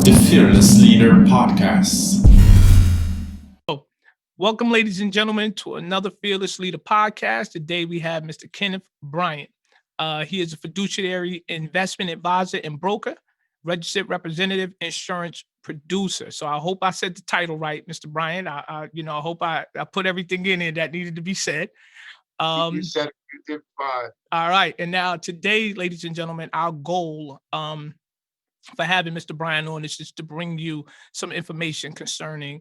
The Fearless Leader Podcast. Welcome, ladies and gentlemen, to another Fearless Leader podcast. Today we have Mr. Kenneth Bryant. He is a fiduciary investment advisor and broker, registered representative, insurance producer. So I hope I said the title right, Mr. Bryant. I hope I put everything in there that needed to be said. You Um, said it, you did fine. all right, and now today, ladies and gentlemen, our goal for having Mr. Bryant on is just to bring you some information concerning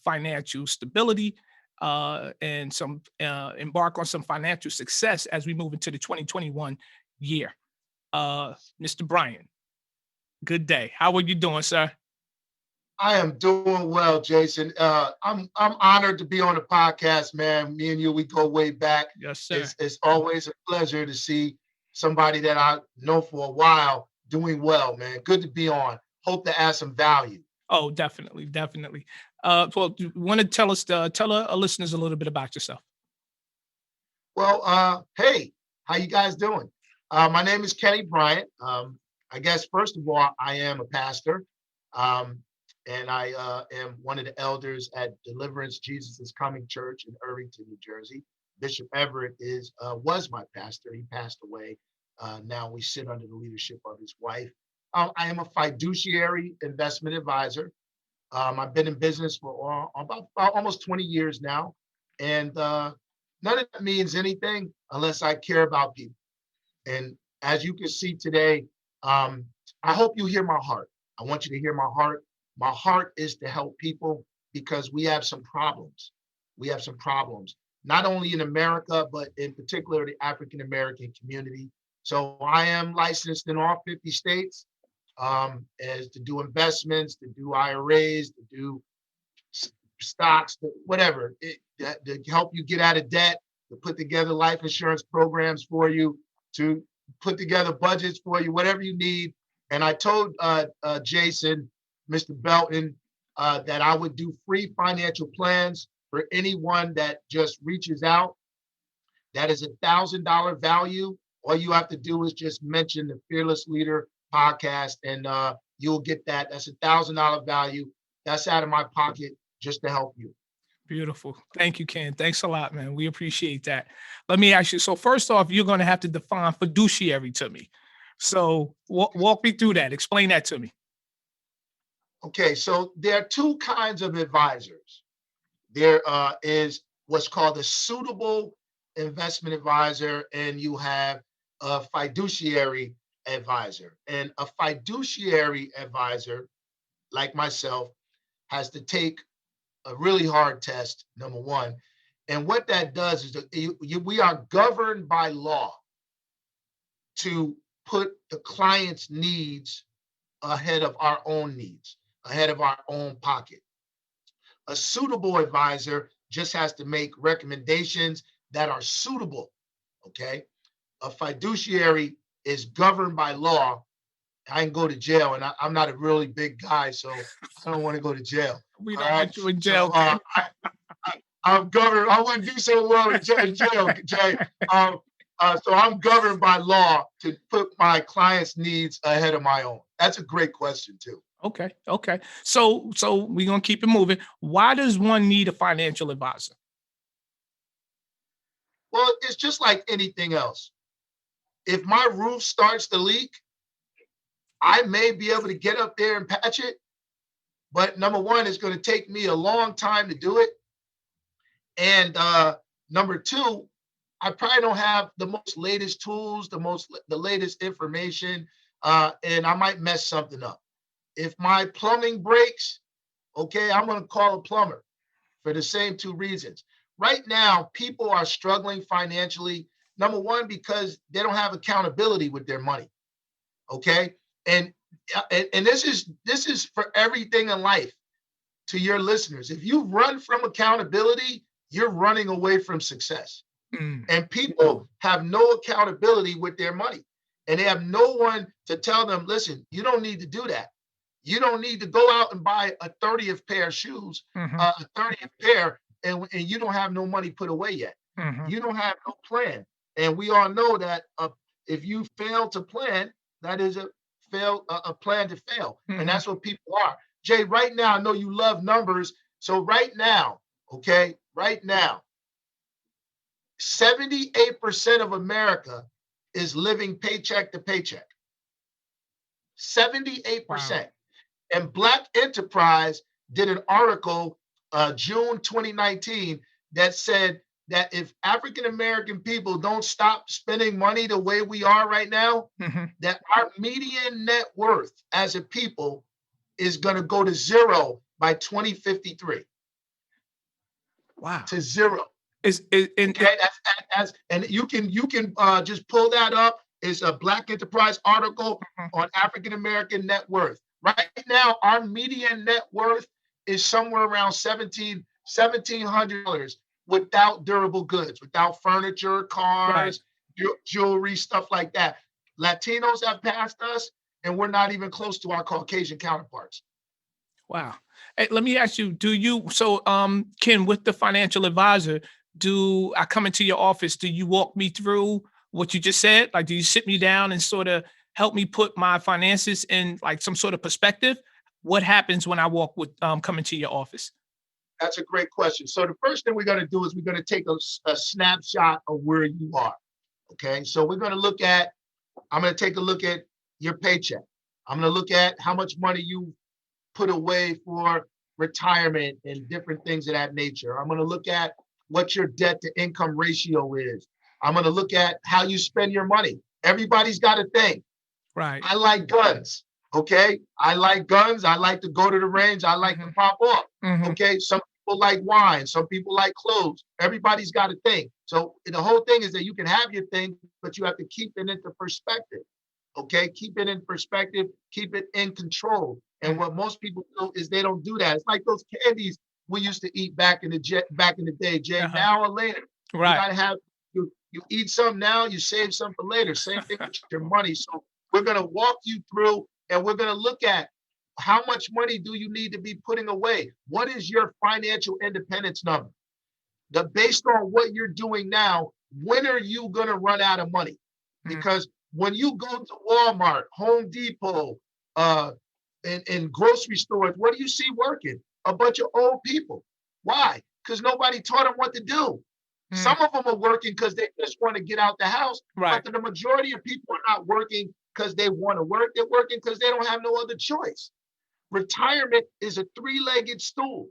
financial stability and some embark on some financial success as we move into the 2021 year. Mr. Bryant, good day. How are you doing, sir? I am doing well, Jason. I'm honored to be on the podcast, man. Me and you, we go way back. Yes, sir. It's always a pleasure to see somebody that I know for a while doing well, man. Good to be on. Hope to add some value. Oh, definitely, definitely. Well, do you want to tell our listeners a little bit about yourself? Well, hey, how you guys doing? My name is Kenny Bryant. I guess first of all, I am a pastor, um, and I am one of the elders at Deliverance Jesus is Coming Church in Irvington, New Jersey. Bishop Everett is was my pastor. He passed away. Now we sit under the leadership of his wife. I am a fiduciary investment advisor. I've been in business for about almost 20 years now, and none of that means anything unless I care about people. And as you can see today, um, I hope you hear my heart. I want you to hear my heart. My heart is to help people because we have some problems. We have some problems, not only in America, but in particular the African American community. So I am licensed in all 50 states as to do investments, to do IRAs, to do stocks, whatever, to help you get out of debt, to put together life insurance programs for you, to put together budgets for you, whatever you need. And I told Jason, Mr. Belton, that I would do free financial plans for anyone that just reaches out. That is $1,000 value. All you have to do is just mention the Fearless Leader podcast, and you'll get that. That's $1,000 value. That's out of my pocket just to help you. Beautiful. Thank you, Ken. Thanks a lot, man. We appreciate that. Let me ask you. So first off, you're going to have to define fiduciary to me. So walk me through that. Explain that to me. Okay, so there are two kinds of advisors. There is what's called a suitable investment advisor, and you have a fiduciary advisor. And a fiduciary advisor, like myself, has to take a really hard test, number one. And what that does is that we are governed by law to put the client's needs ahead of our own needs, ahead of our own pocket. A suitable advisor just has to make recommendations that are suitable. Okay. A fiduciary is governed by law. I can go to jail, and I'm not a really big guy, so I don't want to go to jail. We All don't right. want you in So jail, Ken. I'm governed. I wouldn't do so well in jail, Jay. So I'm governed by law to put my clients' needs ahead of my own. That's a great question, too. Okay. Okay. So we're gonna keep it moving. Why does one need a financial advisor? Well, it's just like anything else. If my roof starts to leak, I may be able to get up there and patch it. But number one, it's going to take me a long time to do it. And number two, I probably don't have the most latest tools, the latest information, and I might mess something up. If my plumbing breaks, okay, I'm going to call a plumber for the same two reasons. Right now, people are struggling financially. Number one, because they don't have accountability with their money. Okay, and and this is for everything in life. To your listeners, if you run from accountability, you're running away from success. Mm, And people have no accountability with their money, and they have no one to tell them, listen, you don't need to do that. You don't need to go out and buy a 30th pair of shoes, mhm, a 30th pair, and you don't have no money put away yet. mhm. You don't have no plan. And we all know that if you fail to plan, that is a a plan to fail. Mhm. And that's what people are. Jay, right now, I know you love numbers. So right now, okay, right now, 78% of America is living paycheck to paycheck. Wow. 78%. And Black Enterprise did an article June 2019 that said that if African American people don't stop spending money the way we are right now, Mhm. that our median net worth as a people is going to go to zero by 2053. Wow. To zero. Is Okay, and you can just pull that up. It's a Black Enterprise article Mhm. on African American net worth. Right now, our median net worth is somewhere around $1,700 without durable goods, without furniture, Right. cars, jewelry, stuff like that. Latinos have passed us, and we're not even close to our Caucasian counterparts. Wow. Hey, let me ask you, Ken, with the financial advisor, do I come into your office? Do you walk me through what you just said? Like, do you sit me down and sort of help me put my finances in like some sort of perspective? What happens when I come into your office? That's a great question. So the first thing we're going to do is we're going to take a snapshot of where you are. Okay. So I'm going to take a look at your paycheck. I'm going to look at how much money you put away for retirement and different things of that nature. I'm going to look at what your debt to income ratio is. I'm going to look at how you spend your money. Everybody's got a thing. Right. I like guns. Okay. I like guns. I like to go to the range. I like to Mhm. pop off. Mhm. Okay. Some people like wine. Some people like clothes. Everybody's got a thing. So the whole thing is that you can have your thing, but you have to keep it into perspective. Okay. Keep it in perspective. Keep it in control. And Mhm. what most people do is they don't do that. It's like those candies we used to eat back in the day, Jay. Uh-huh. Now or later, you Right. gotta have you eat some now, you save some for later. Same thing with your money. So we're going to walk you through and we're going to look at how much money do you need to be putting away? What is your financial independence number? Based on what you're doing now, when are you going to run out of money? Mhm. Because when you go to Walmart, Home Depot, and grocery stores, what do you see working? A bunch of old people. Why? Because nobody taught them what to do. Mm. Some of them are working because they just want to get out the house, Right. but the majority of people are not working because they want to work. They're working because they don't have no other choice. Retirement is a three-legged stool: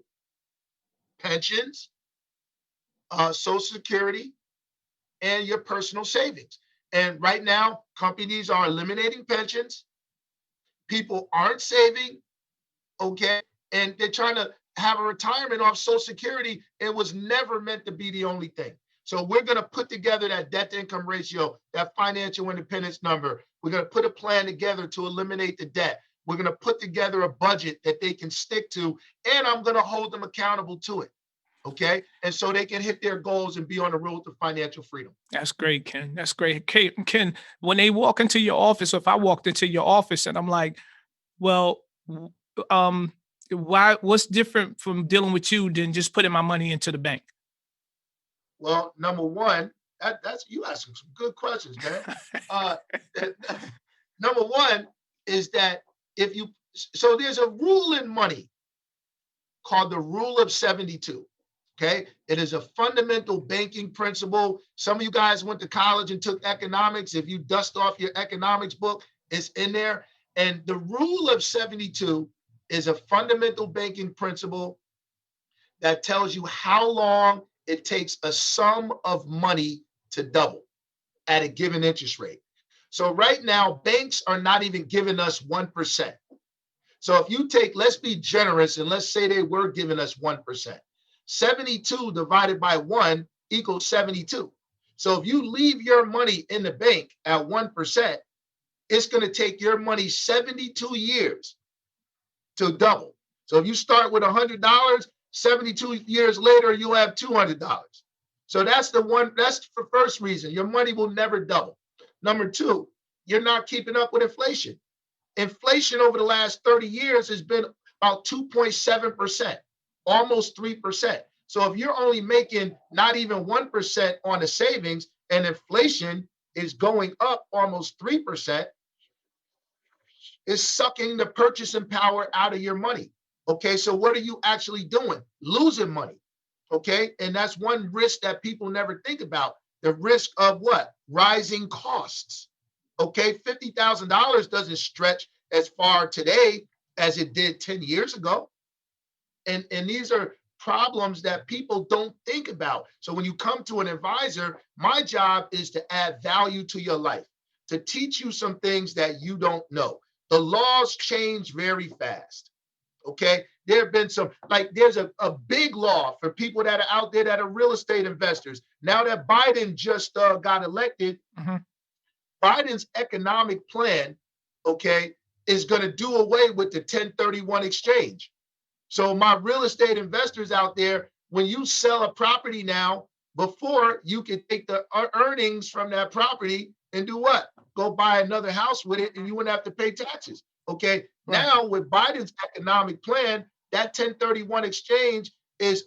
pensions, Social Security, and your personal savings. And right now, companies are eliminating pensions. People aren't saving, okay? And they're trying to have a retirement off Social Security. It was never meant to be the only thing. So we're going to put together that debt to income ratio, that financial independence number. We're going to put a plan together to eliminate the debt. We're going to put together a budget that they can stick to, and I'm going to hold them accountable to it. Okay. And so they can hit their goals and be on the road to financial freedom. That's great, Ken. That's great. Ken, when they walk into your office, or if I walked into your office and I'm like, well, what's different from dealing with you than just putting my money into the bank? Well, number one, that's you asking some good questions, man. Uh, Number one is that if you so there's a rule in money called the rule of 72. Okay. It is a fundamental banking principle. Some of you guys went to college and took economics. If you dust off your economics book, it's in there. And the rule of 72 is a fundamental banking principle that tells you how long it takes a sum of money to double at a given interest rate. So right now, banks are not even giving us 1%. So if you take, let's be generous, and let's say they were giving us 1%. 72 divided by 1 equals 72. So if you leave your money in the bank at 1%, it's going to take your money 72 years to double. So if you start with $100, 72 years later, you'll have $200. So that's the first reason. Your money will never double. Number two, you're not keeping up with inflation. Inflation over the last 30 years has been about 2.7%, almost 3%. So if you're only making not even 1% on the savings and inflation is going up almost 3%, is sucking the purchasing power out of your money. Okay, so what are you actually doing? Losing money. Okay, and that's one risk that people never think about. The risk of what? Rising costs. Okay, $50,000 doesn't stretch as far today as it did 10 years ago. And these are problems that people don't think about. So when you come to an advisor, my job is to add value to your life, to teach you some things that you don't know. The laws change very fast. Okay. There have been some, like there's a big law for people that are out there that are real estate investors. Now that Biden just got elected, Biden's economic plan, okay, is going to do away with the 1031 exchange. So my real estate investors out there, when you sell a property now, before you could take the earnings from that property and do what? Go buy another house with it and you wouldn't have to pay taxes. Okay. Right. Now with Biden's economic plan, that 1031 exchange is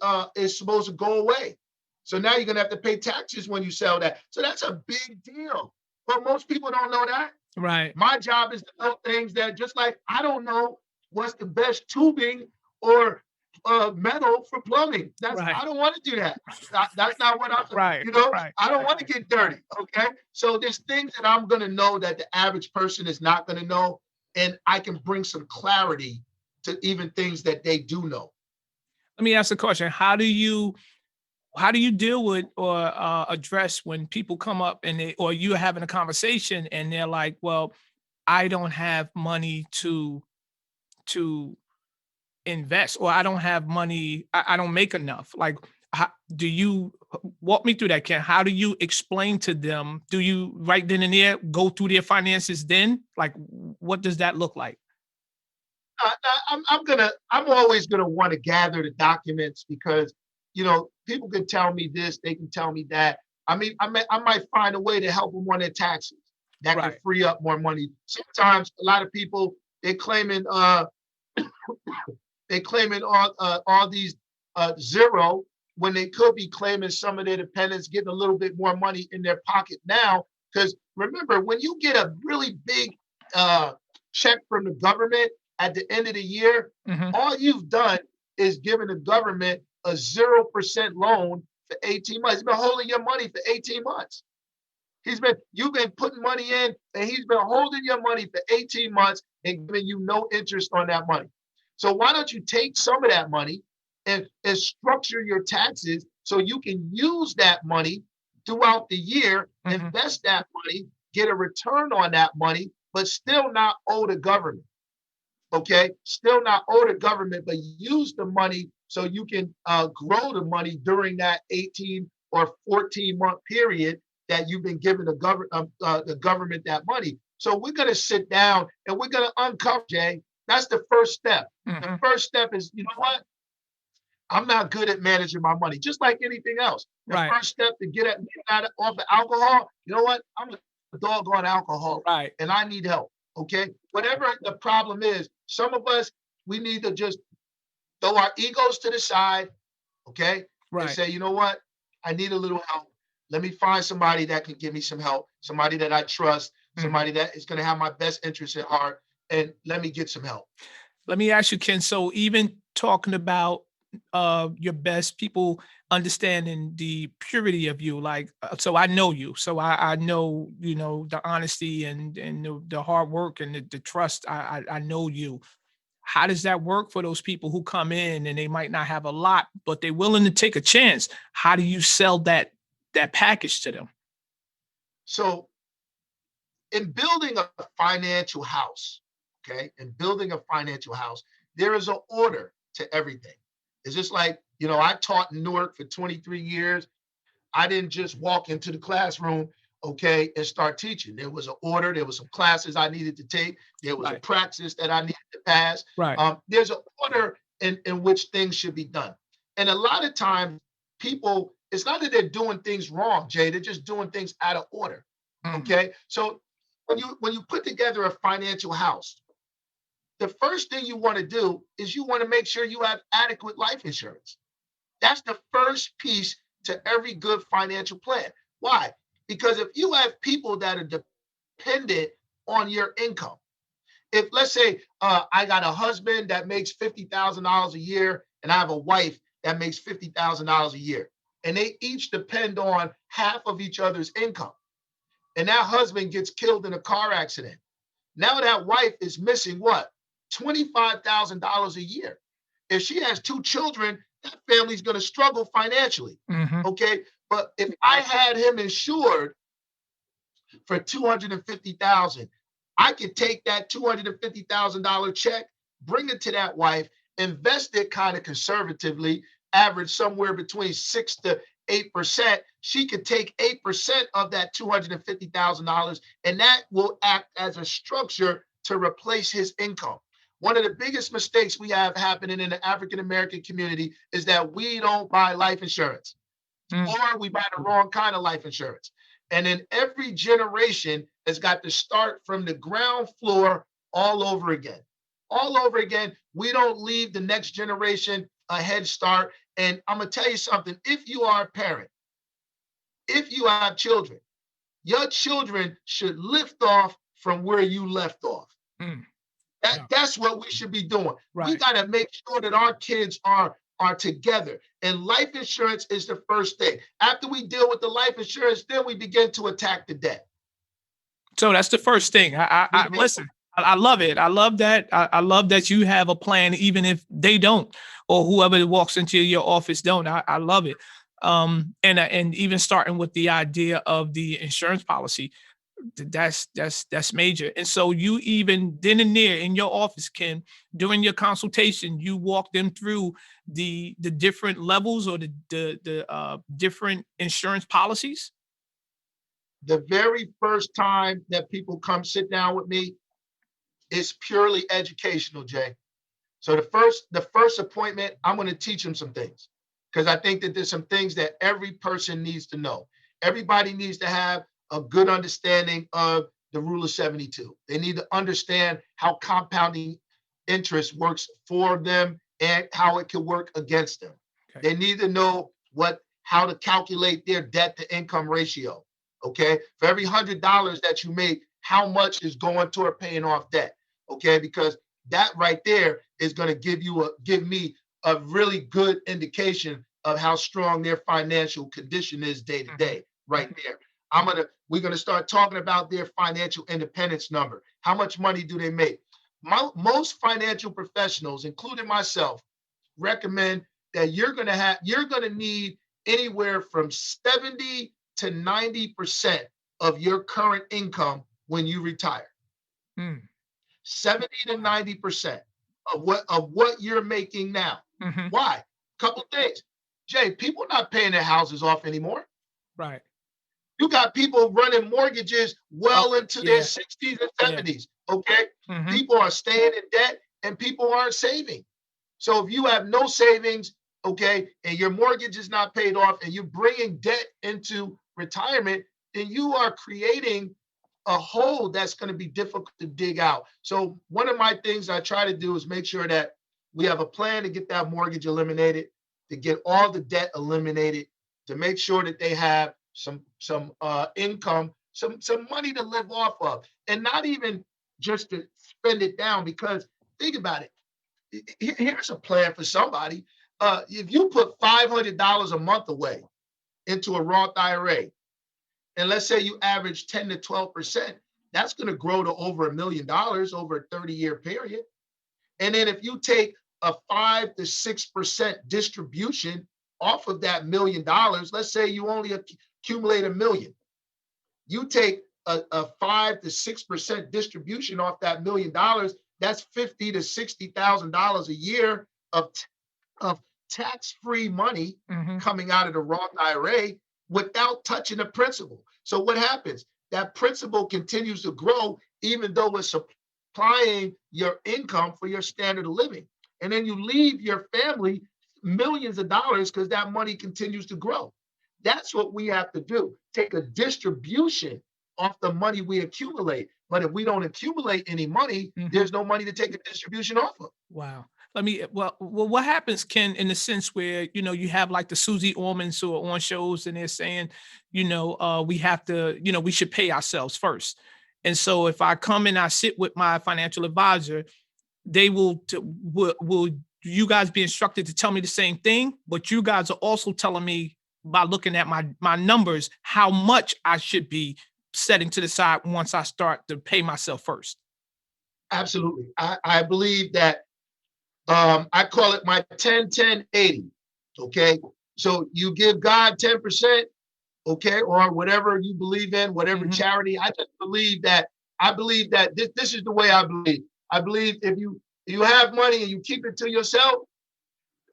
supposed to go away. So now you're gonna have to pay taxes when you sell that. So that's a big deal. But most people don't know that. Right. My job is to know things that, just like I don't know what's the best tubing or metal for plumbing. Right. I don't want to do that. That's not what I'm. Right. Right. I don't want to get dirty. Okay, so there's things that I'm going to know that the average person is not going to know, and I can bring some clarity to even things that they do know. Let me ask a question. How do you deal with or address when people come up and or you're having a conversation and they're like, well, I don't have money to invest, or I don't have money, I don't make enough. Like, how, do you walk me through that, Ken? How do you explain to them? Do you right then and there go through their finances then? Like, what does that look like? I'm always gonna want to gather the documents because people can tell me this, they can tell me that. I mean, I might find a way to help them on their taxes that can Right. free up more money. Sometimes a lot of people they claiming all these zero when they could be claiming some of their dependents getting a little bit more money in their pocket now. Because remember, when you get a really big check from the government at the end of the year, Mhm. all you've done is given the government a 0% loan for 18 months. He's been holding your money for 18 months. You've been putting money in and he's been holding your money for 18 months and giving you no interest on that money. So why don't you take some of that money and structure your taxes so you can use that money throughout the year, invest that money, get a return on that money, but still not owe the government. Okay, still not owe the government, but use the money so you can grow the money during that 18 or 14-month period that you've been giving the government that money. So we're going to sit down and we're going to uncover, Jay. That's the first step. The first step is, you know what? I'm not good at managing my money, just like anything else. The Right. first step to get out off of alcohol, you know what? I'm a doggone alcoholic Right. and I need help. Okay. Whatever the problem is, some of us, we need to just throw our egos to the side. Okay. And Right. say, you know what? I need a little help. Let me find somebody that can give me some help, somebody that I trust, somebody that is going to have my best interest at heart, and let me get some help. Let me ask you, Ken. So even talking about your best, people understanding the purity of you, like so I know you. So I know, the honesty and the hard work and the trust. I know you. How does that work for those people who come in and they might not have a lot, but they're willing to take a chance? How do you sell that package to them? So in building a financial house, okay, in building a financial house, there is an order to everything. It's just like, I taught in Newark for 23 years. I didn't just walk into the classroom, okay, and start teaching. There was an order. There was some classes I needed to take. There was a Right. practice that I needed to pass. Right. There's an order in which things should be done. And a lot of times, people, it's not that they're doing things wrong, Jay. They're just doing things out of order. Mm. Okay. So when you put together a financial house, the first thing you want to do is you want to make sure you have adequate life insurance. That's the first piece to every good financial plan. Why? Because if you have people that are dependent on your income if let's say I got a husband that makes $50,000 a year and I have a wife that makes $50,000 a year, and they each depend on half of each other's income, and that husband gets killed in a car accident. Now that wife is missing what? $25,000 a year. If she has two children, that family's going to struggle financially. Hmm. Okay. But if I had him insured for 250,000, I could take that $250,000 check, bring it to that wife, invest it kind of conservatively, average somewhere between 6 to 8%. She could take 8% of that $250,000, and that will act as a structure to replace his income. One of the biggest mistakes we have happening in the African American community is that we don't buy life insurance, Mm. or we buy the wrong kind of life insurance. And then every generation has got to start from the ground floor all over again. All over again. We don't leave the next generation a head start. And I'm going to tell you something. If you are a parent, if you have children, your children should lift off from where you left off. Mm. Yeah. That's what we should be doing. We Right. got to make sure that our kids are together. And life insurance is the first thing. After we deal with the life insurance, then we begin to attack the debt. So that's the first thing. I listen. I love it. I love that. I love that you have a plan, even if they don't, or whoever walks into your office don't. I love it. And even starting with the idea of the insurance policy, that's major. And so you even then and there in your office, Ken, during your consultation, you walk them through the different levels or the different insurance policies. The very first time that people come sit down with me is purely educational, Jay. So the first appointment, I'm going to teach them some things, because I think that there's some things that every person needs to know. Everybody needs to have a good understanding of the rule of 72. They need to understand how compounding interest works for them and how it can work against them. Okay. They need to know how to calculate their debt to income ratio. Okay. For every $100 that you make, how much is going toward paying off debt? Okay. Because that right there is going to give me a really good indication of how strong their financial condition is day to day, right there. We're gonna start talking about their financial independence number. How much money do they make? Most financial professionals, including myself, recommend that you're gonna need anywhere from 70 to 90% of your current income when you retire. Mm. 70 to 90% of what you're making now. Hmm. Why? Couple things. Jay, people are not paying their houses off anymore. Right. You got people running mortgages well into their Yeah. 60s and Yeah. 70s. Okay. Hmm. People are staying in debt and people aren't saving. So if you have no savings, okay, and your mortgage is not paid off and you're bringing debt into retirement, then you are creating a hole that's going to be difficult to dig out. So one of my things I try to do is make sure that we have a plan to get that mortgage eliminated, to get all the debt eliminated, to make sure that they have some income, some money to live off of, and not even just to spend it down. Because think about it. Here's a plan for somebody. If you put $500 a month away into a Roth IRA, and let's say you average 10 to 12%, that's going to grow to over $1 million over a 30-year period. And then if you take a 5 to 6% distribution off of that $1 million, let's say you only accumulate $1 million. You take a 5 to 6% distribution off that $1 million, that's $50,000 to $60,000 a year of tax-free money coming out of the Roth IRA without touching the principal. So what happens? That principal continues to grow even though it's supplying your income for your standard of living. And then you leave your family millions of dollars because that money continues to grow. That's what we have to do. Take a distribution off the money we accumulate. But if we don't accumulate any money, there's no money to take a distribution off of. Wow. Well, what happens, Ken, in the sense where, you have like the Susie Ormans who are on shows and they're saying, we have to, we should pay ourselves first. And so if I come and I sit with my financial advisor, they will you guys be instructed to tell me the same thing, but you guys are also telling me by looking at my numbers how much I should be setting to the side once I start to pay myself first. Absolutely. I believe that I call it my 10-10-80. Okay. So you give God 10%, okay, or whatever you believe in, whatever Mhm. charity. I believe that this is the way I believe. I believe if you have money and you keep it to yourself,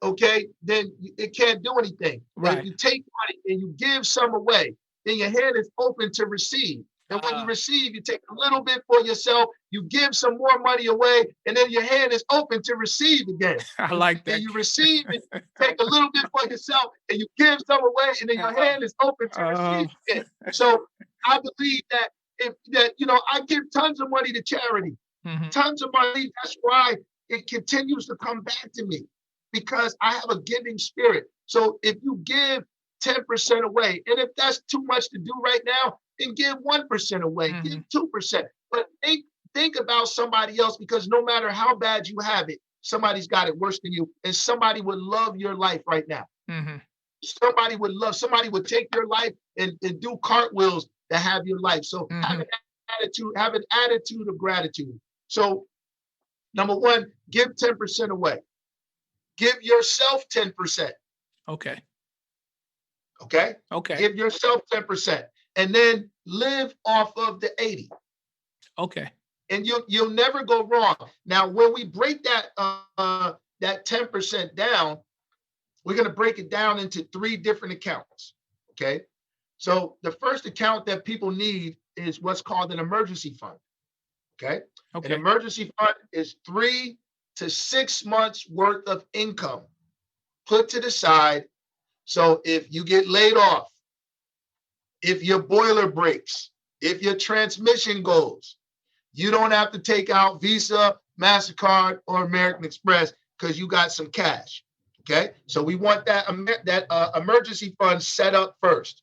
okay, then it can't do anything. But if Right. you take money and you give some away, then your hand is open to receive. And when you receive, you take a little bit for yourself, you give some more money away, and then your hand is open to receive again. I And, like and that. you receive and take a little bit for yourself, and you give some away, and then your Uh, hand is open to uh, receive again. So I believe that if that, I give tons of money to charity, mhm. tons of money. That's why it continues to come back to me because I have a giving spirit. So if you give 10% away, and if that's too much to do right now, then give 1% away, give Mhm. 2%. But think about somebody else because no matter how bad you have it, somebody's got it worse than you, and somebody would love your life right now. Mhm. Somebody would take your life and do cartwheels to have your life. So Mhm. have an attitude of gratitude. So number one, give 10% away. Give yourself 10%. Okay. Okay. Okay. Give yourself 10%. And then live off of the 80. Okay. And you'll never go wrong. Now, when we break that 10% down, we're going to break it down into 3 different accounts. Okay. So the first account that people need is what's called an emergency fund. Okay. An Okay. emergency fund is 3 to 6 months worth of income put to the side. So if you get laid off, if your boiler breaks, if your transmission goes, you don't have to take out Visa, MasterCard, or American Express because you got some cash. Okay. So we want that emergency fund set up first.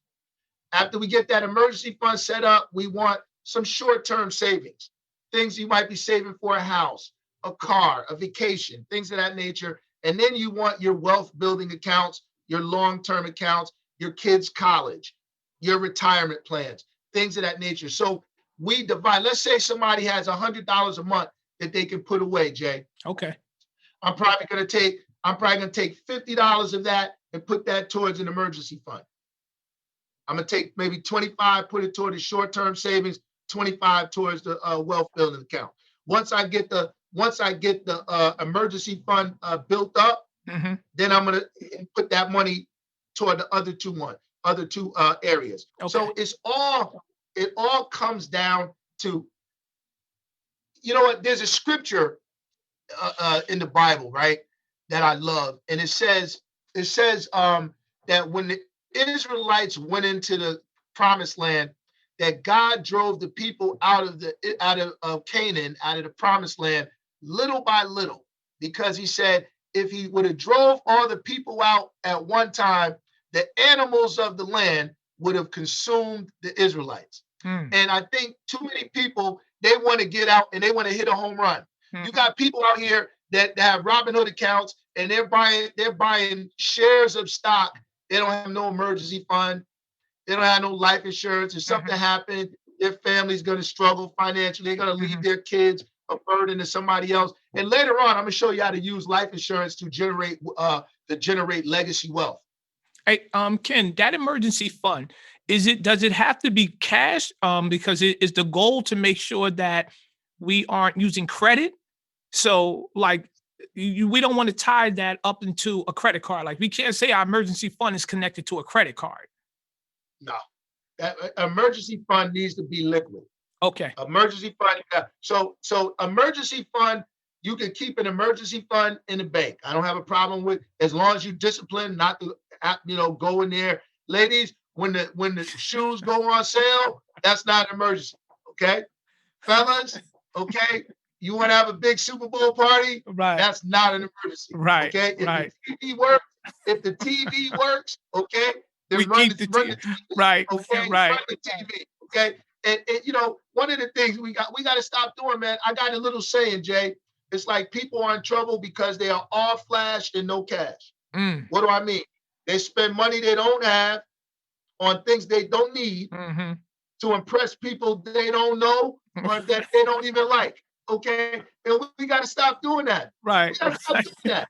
After we get that emergency fund set up, we want some short-term savings, things you might be saving for a house, a car, a vacation, things of that nature. And then you want your wealth building accounts, your long-term accounts, your kids' college, your retirement plans, things of that nature. So we divide. Let's say somebody has $100 a month that they can put away, Jay. Okay. I'm probably going to take $50 of that and put that towards an emergency fund. I'm gonna take maybe 25, put it toward the short-term savings, 25 towards the wealth building account. Once I get the emergency fund built up, Mhm. then I'm gonna put that money toward the other two areas. Okay. So it all comes down to, you know what? There's a scripture in the Bible, right, that I love, and it says that when the Israelites went into the promised land, that God drove the people out of Canaan, out of the promised land, little by little, because He said if He would have drove all the people out at one time, the animals of the land would have consumed the Israelites. Mm. And I think too many people, they want to get out and they want to hit a home run. You Mhm. got people out here that have Robinhood accounts and they're buying shares of stock. They don't have no emergency fund. They don't have no life insurance. If something Mhm. happened, their family's going to struggle financially. They're going to leave Mhm. their kids a burden to somebody else. And later on, I'm going to show you how to use life insurance to generate legacy wealth. Hey, Ken, that emergency fund, does it have to be cash? Because it is the goal to make sure that we aren't using credit. So like we don't want to tie that up into a credit card. Like we can't say our emergency fund is connected to a credit card. No, that emergency fund needs to be liquid. Okay. Emergency fund. So emergency fund, you can keep an emergency fund in the bank. I don't have a problem with, as long as you discipline not to go in there. Ladies, when the shoes go on sale, that's not an emergency. Okay. Fellas, okay. You want to have a big Super Bowl party? Right. That's not an emergency. Right. Okay. Right. If the TV works, okay, then We run keep the the run T. the TV. Right. Okay, Right. run the TV. Okay, one of the things we got to stop doing, man. I got a little saying, Jay. It's like people are in trouble because they are all flash and no cash. Mm. What do I mean? They spend money they don't have on things they don't need Mm-hmm. to impress people they don't know or that they don't even like. Okay. And we got to stop doing that. Right. We got to stop doing that.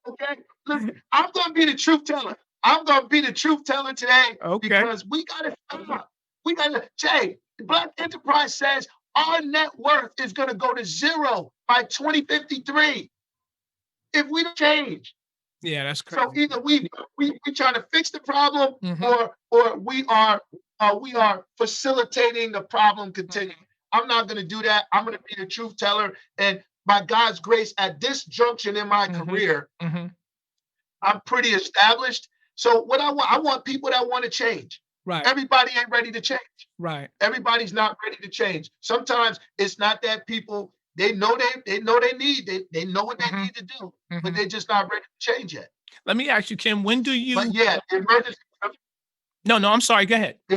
Okay. Listen, I'm going to be the truth teller. I'm going to be the truth teller today Okay. because we got to stop. We got to, Jay, Black Enterprise says our net worth is going to go to zero by 2053 if we don't change. Yeah, that's crazy. So either we trying to fix the problem, Mhm. or we are facilitating the problem continuing. I'm not going to do that. I'm going to be the truth teller, and by God's grace, at this junction in my career, Mhm. I'm pretty established. So what I want people that want to change. Right. Everybody ain't ready to change. Right. Everybody's not ready to change. Sometimes it's not that people they know they know what they need to do, but they're just not ready to change yet. Let me ask you, Kim, when do you? But yeah, No, I'm sorry. Go ahead. the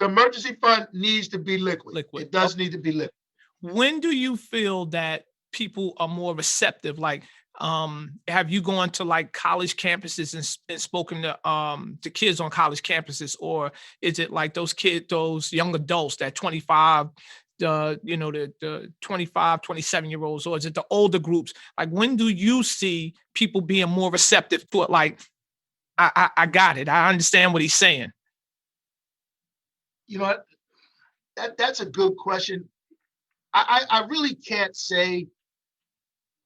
emergency fund needs to be liquid. Liquid. It does need to be liquid. When do you feel that people are more receptive? Like, have you gone to like college campuses and spoken to kids on college campuses, or is it like those young adults, that 25, the 25, 27-year-olds, or is it the older groups? Like, when do you see people being more receptive to it? Like, I got it. I understand what he's saying. You know what? That's a good question. I really can't say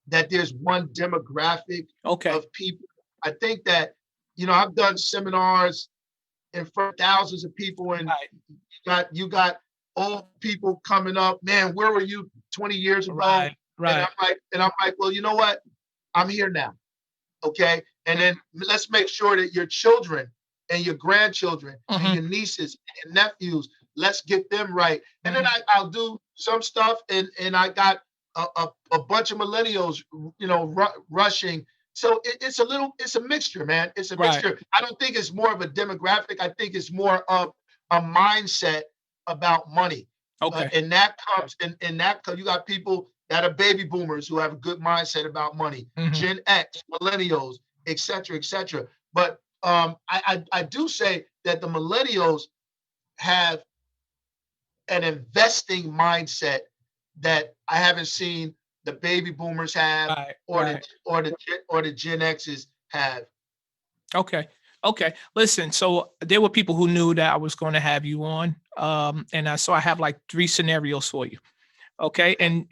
that there's one demographic Okay. of people. I think that, I've done seminars in front of thousands of people, and Right. you got old people coming up. Man, where were you 20 years ago? Right. And Right. I'm like, well, you know what? I'm here now. Okay. And then let's make sure that your children and your grandchildren and Mhm. your nieces and nephews, let's get them right. And then I'll do some stuff, and I got a bunch of millennials, rushing. So it's a mixture, man. It's a Right. mixture. I don't think it's more of a demographic. I think it's more of a mindset about money. Okay. And that comes, you got people that are baby boomers who have a good mindset about money, Mhm. Gen X, millennials, et cetera, et cetera. But I do say that the millennials have an investing mindset that I haven't seen the baby boomers have, Right. or Right. the Gen X's have. Okay. Okay. Listen, so there were people who knew that I was going to have you on. So I have like 3 scenarios for you. Okay. And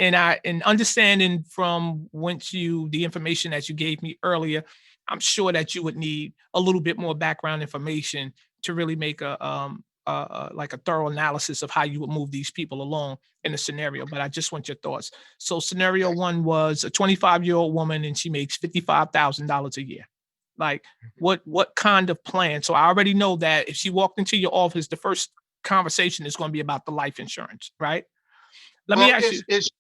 understanding from the information that you gave me earlier, I'm sure that you would need a little bit more background information to really make like a thorough analysis of how you would move these people along in a scenario. But I just want your thoughts. So scenario Okay. 1 was a 25-year-old woman and she makes $55,000 a year. Like, what kind of plan? So I already know that if she walked into your office, the first conversation is going to be about the life insurance, right? Let me Well, ask you. is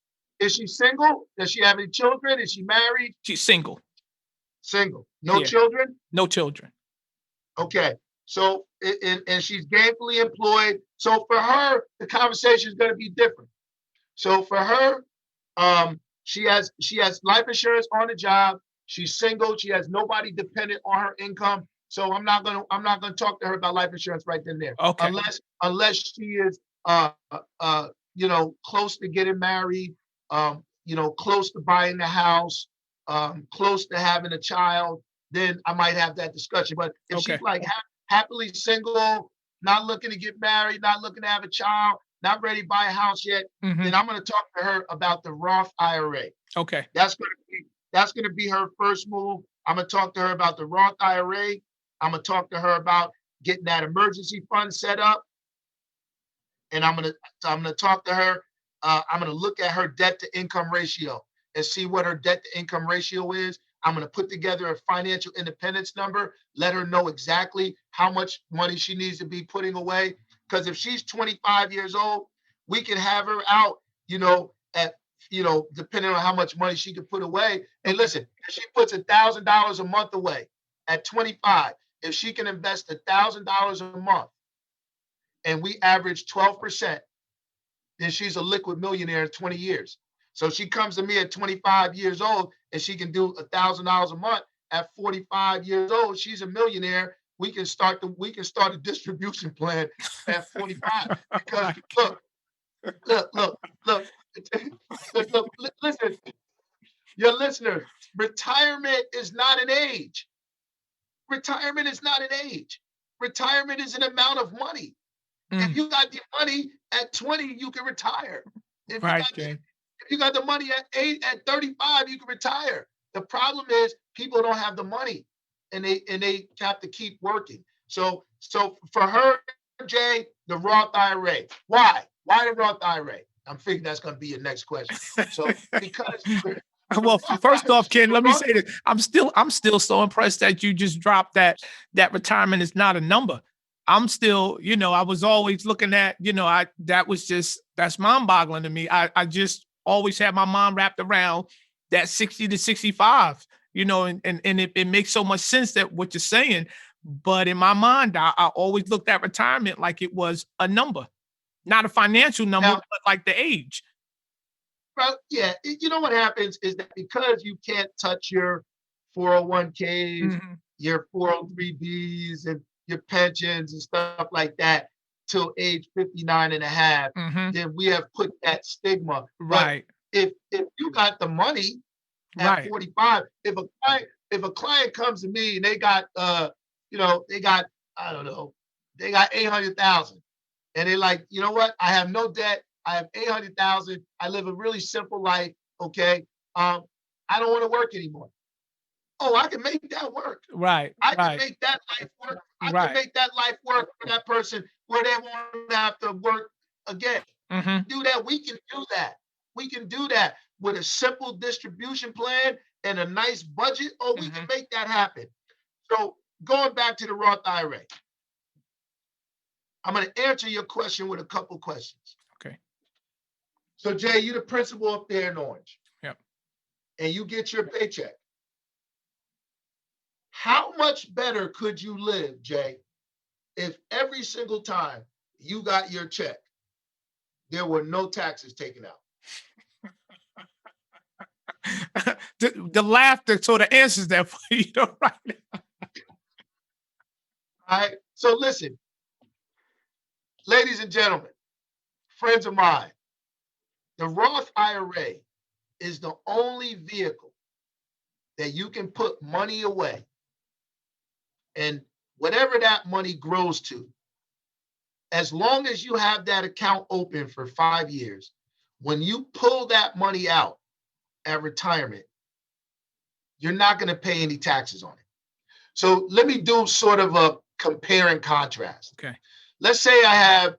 she single? Does she have any children? Is she married? She's single. Single. No Yeah, children? no children. Okay. So, and she's gainfully employed. So for her, the conversation is going to be different. So for her, she has life insurance on the job. She's single. She has nobody dependent on her income. So I'm not gonna talk to her about life insurance right then and there, Okay. unless she is close to getting married, close to buying a house, close to having a child. Then I might have that discussion. But if Okay. she's like happily single, not looking to get married, not looking to have a child, not ready to buy a house yet, Mhm. then I'm going to talk to her about the Roth IRA. Okay. That's going to be her first move. I'm going to talk to her about the Roth IRA. I'm going to talk to her about getting that emergency fund set up, and I'm going to talk to her. I'm going to look at her debt to income ratio and see what her debt to income ratio is. I'm going to put together a financial independence number, let her know exactly how much money she needs to be putting away. Because if she's 25 years old, we can have her out, at depending on how much money she can put away. And listen, if she puts $1,000 a month away at 25, if she can invest $1,000 a month and we average 12%, then she's a liquid millionaire in 20 years. So she comes to me at 25 years old and she can do $1,000 a month. At 45 years old, she's a millionaire. We can start a distribution plan at 45 because Right. look, look, look, look, listen, your listeners, retirement is not an age. Retirement is not an age. Retirement is an amount of money. If Mm, you got the money at 20, you can retire. If you right, got the, King. if you got the money at 35, you can retire. The problem is people don't have the money and they have to keep working. So for her, Jay, the Roth IRA. Why? Why the Roth IRA? I'm figuring that's going to be your next question. So because the Well, Roth first off, Ken, the let me Roth say this. I'm still so impressed that you just dropped that retirement is not a number. I'm still, I was always looking at, that's mind-boggling to me. I just always had my mind wrapped around that 60 to 65, and it makes so much sense that what you're saying. But in my mind, I always looked at retirement like it was a number, not a financial number, now, but like the age. well, yeah, you know what happens is that because you can't touch your 401ks, Mhm. your 403bs, and your pensions and stuff like that till age 59 and a half, Mhm. then we have put that stigma. But Right. if you got the money at Right. 45, if a client comes to me and they got, I don't know, they got 800,000 and they're like, you know what? I have no debt. I have 800,000. I live a really simple life. Okay. Um, I don't want to work anymore. Oh, I can make that work. Right. I can Right. make that life work. I can Right. make that life work for that person where they won't have to work again. Mhm. Do that. We can do that. We can do that with a simple distribution plan and a nice budget. Oh, we can Mhm. make that happen. So going back to the Roth IRA, I'm going to answer your question with a couple questions. Okay. So Jay, you the principal up there in Orange, Yep. and you get your paycheck. How much better could you live, Jay, if every single time you got your check, there were no taxes taken out? The laughter sort of answers that for you, right? All right. So listen, ladies and gentlemen, friends of mine, the Roth IRA is the only vehicle that you can put money away, and whatever that money grows to, as long as you have that account open for 5 years, when you pull that money out at retirement, you're not going to pay any taxes on it. So let me do sort of a compare and contrast. Okay. Let's say I have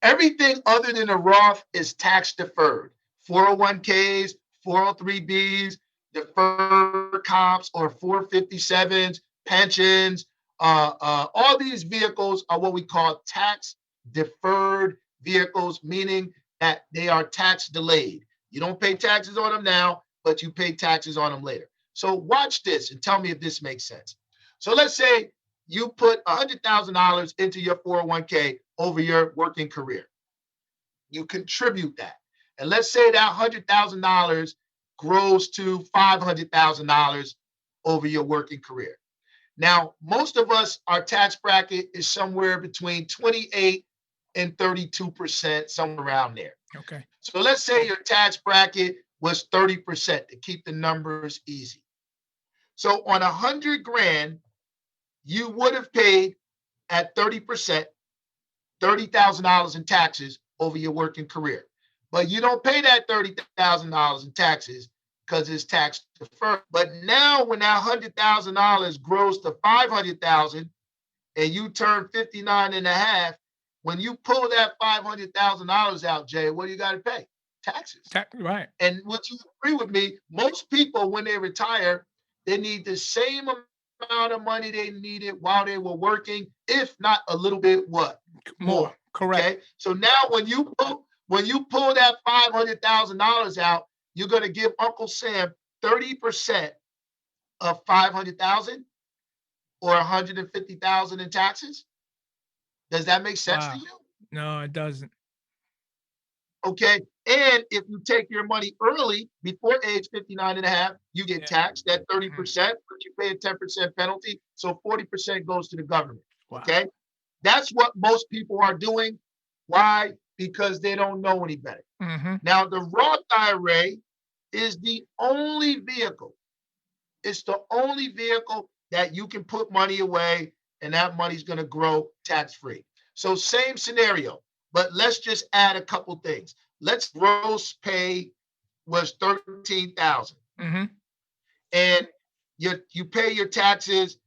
everything other than a Roth is tax deferred. 401ks, 403bs, deferred comps or 457s, pensions, all these vehicles are what we call tax deferred vehicles, meaning that they are tax delayed. You don't pay taxes on them now, but you pay taxes on them later. So watch this and tell me if this makes sense. So let's say you put $100,000 into your 401k over your working career. You contribute that. And let's say that $100,000 grows to $500,000 over your working career. Now, most of us, our tax bracket is somewhere between 28 and 32%, somewhere around there. Okay. So let's say your tax bracket was 30% to keep the numbers easy. So on 100 grand, you would have paid at 30%, $30,000 in taxes over your working career. But you don't pay that $30,000 in taxes because it's tax deferred. But now when that $100,000 grows to 500,000 and you turn 59 and a half, when you pull that $500,000 out, Jay, what do you got to pay? Taxes. Right. And would you agree with me? Most people, when they retire, they need the same amount of money they needed while they were working, if not a little bit what? More. More. Correct. Okay. So now when you pull that $500,000 out, you're gonna give Uncle Sam 30% of 500,000 or 150,000 in taxes. Does that make sense to Wow. you? No, it doesn't. Okay. And if you take your money early before age 59 and a half, you get Yeah. taxed at Mhm. 30%, but you pay a 10% penalty. So 40% goes to the government. Wow. Okay. That's what most people are doing. Why? Because they don't know any better. Mm-hmm. Now, the Roth IRA is the only vehicle. It's the only vehicle that you can put money away and that money's going to grow tax free. So, same scenario, but let's just add a couple things. Let's gross pay was 13,000 Mm-hmm. and you pay your taxes.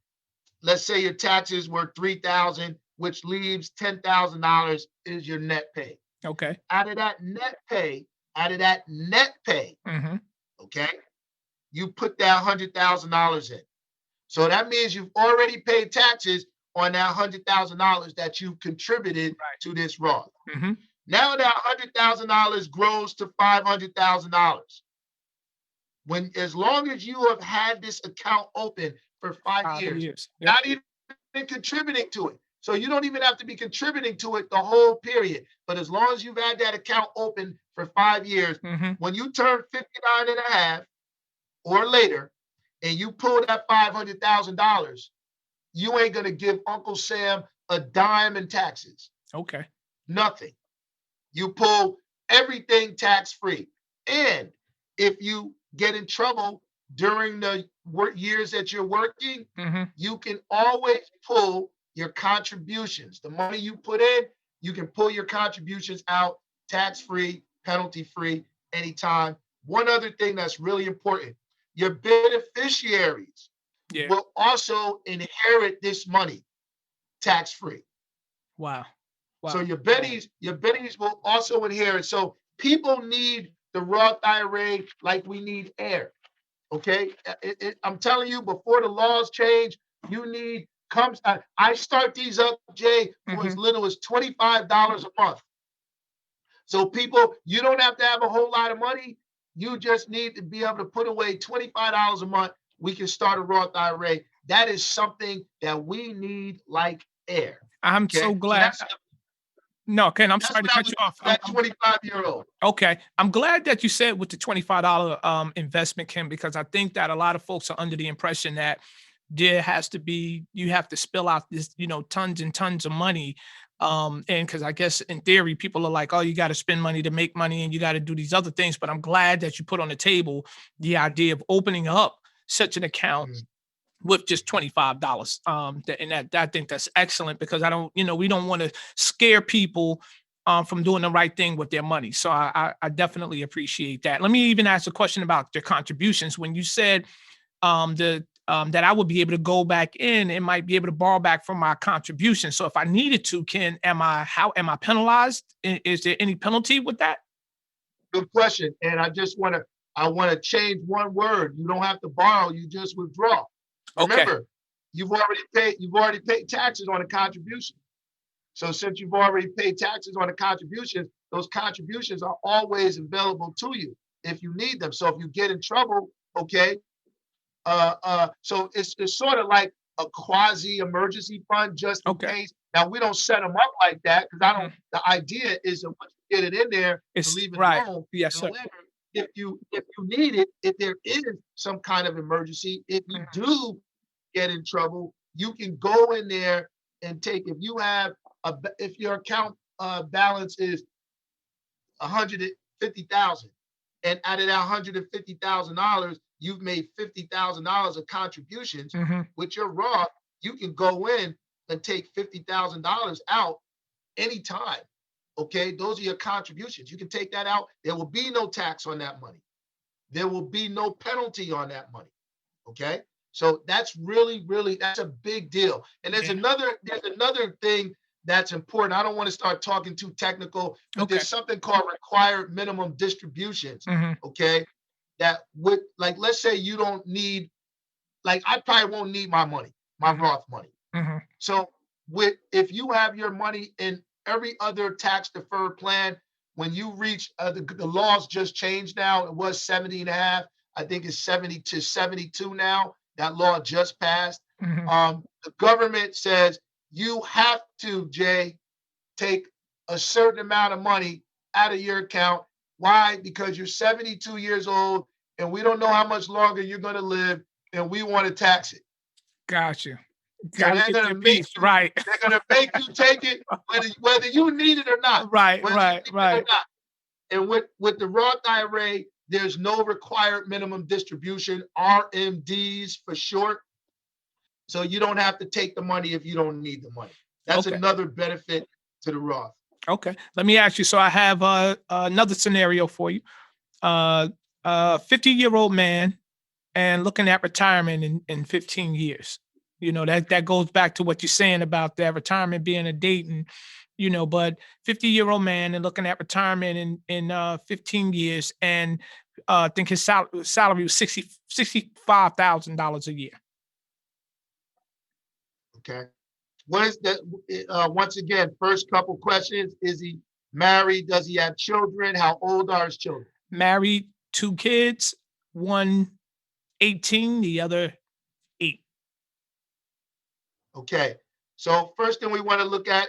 Let's say your taxes were 3,000, which leaves $10,000 is your net pay. Okay. Out of that net pay, out of that net pay, Mm-hmm. okay, you put that $100,000 in. So that means you've already paid taxes on that $100,000 that you contributed Right. to this Roth. Mm-hmm. Now that $100,000 grows to $500,000. When as long as you have had this account open for 5 years, Years. Yep. not even contributing to it. So you don't even have to be contributing to it the whole period. But as long as you've had that account open for 5 years, Mm-hmm. when you turn 59 and a half or later, and you pull that $500,000, you ain't gonna give Uncle Sam a dime in taxes. Okay. Nothing. You pull everything tax free. And if you get in trouble during the work years that you're working, Mm-hmm. you can always pull your contributions. The money you put in, you can pull your contributions out tax free, penalty free, anytime. One other thing that's really important, your beneficiaries Yeah. will also inherit this money tax free. Wow. So Wow. your bennies will also inherit. So people need the Roth IRA like we need air. Okay, I'm telling you, before the laws change, you need comes. I start these up, Jay, for Mm-hmm. as little as $25 a month. So people, you don't have to have a whole lot of money. You just need to be able to put away $25 a month. We can start a Roth IRA. That is something that we need like air. I'm so Okay, so glad. No, Ken, I'm that's sorry to what I cut would you off. that 25-year-old. Okay. I'm glad that you said with the $25 investment, Ken, because I think that a lot of folks are under the impression that there has to be, you have to spill out this, tons and tons of money. And because I guess in theory, people are like, oh, you got to spend money to make money and you got to do these other things. But I'm glad that you put on the table the idea of opening up such an account Mm. with just $25. And that I think that's excellent because I don't, we don't want to scare people from doing the right thing with their money. So I definitely appreciate that. Let me even ask a question about their contributions. When you said the that I would be able to go back in and might be able to borrow back from my contribution. So if I needed to, how am I penalized? Is there any penalty with that? Good question. And I want to change one word. You don't have to borrow, you just withdraw. Okay. Remember, you've already paid taxes on the contribution. So since you've already paid taxes on the contributions, those contributions are always available to you if you need them. So if you get in trouble, okay, so it's sort of like a quasi emergency fund just in Okay. case. Now we don't set them up like that because I don't. Mhm. The idea is that once you get it in there, to It's leave it right. alone. Yes, sir. However, if you need it, if there is some kind of emergency, if you Mhm. do get in trouble, you can go in there and take. If you have if your account balance is 150,000. And out of that $150,000, you've made $50,000 of contributions Mhm. with your Roth. You can go in and take $50,000 out anytime. Okay, those are your contributions. You can take that out. There will be no tax on that money. There will be no penalty on that money. Okay, so that's really that's a big deal. And Yeah. there's another thing that's important. I don't want to start talking too technical, but Okay. there's something called required minimum distributions. Mhm. Okay, that would, like, let's say you don't need, like, I probably won't need my money, my Mhm. Roth money. Mhm. So with if you have your money in every other tax deferred plan, when you reach the laws just changed now. It was 70 and a half. I think it's 70 to 72 now. That law just passed. Mhm. The government says you have to, Jay, take a certain amount of money out of your account. Why? Because you're 72 years old and we don't know how much longer you're going to live and we want to tax it. Gotcha. So Gotta they're get going your to make piece. you, Right. they're going to make you take it whether you need it or not, Right, whether you right, need it or right. not. And with the Roth IRA, there's no required minimum distribution, RMDs for short. So you don't have to take the money if you don't need the money. That's Okay. another benefit to the Roth. Okay. Let me ask you. So I have another scenario for you. Uh, 50-year-old man and looking at retirement in 15 years. That goes back to what you're saying about that retirement being a date and, but 50-year-old man and looking at retirement in 15 years and I think his salary was $65,000 a year. Okay. What is that? Once again, first couple questions. Is he married? Does he have children? How old are his children? Married, 2 kids, one 18, the other 8. Okay. So first thing we want to look at,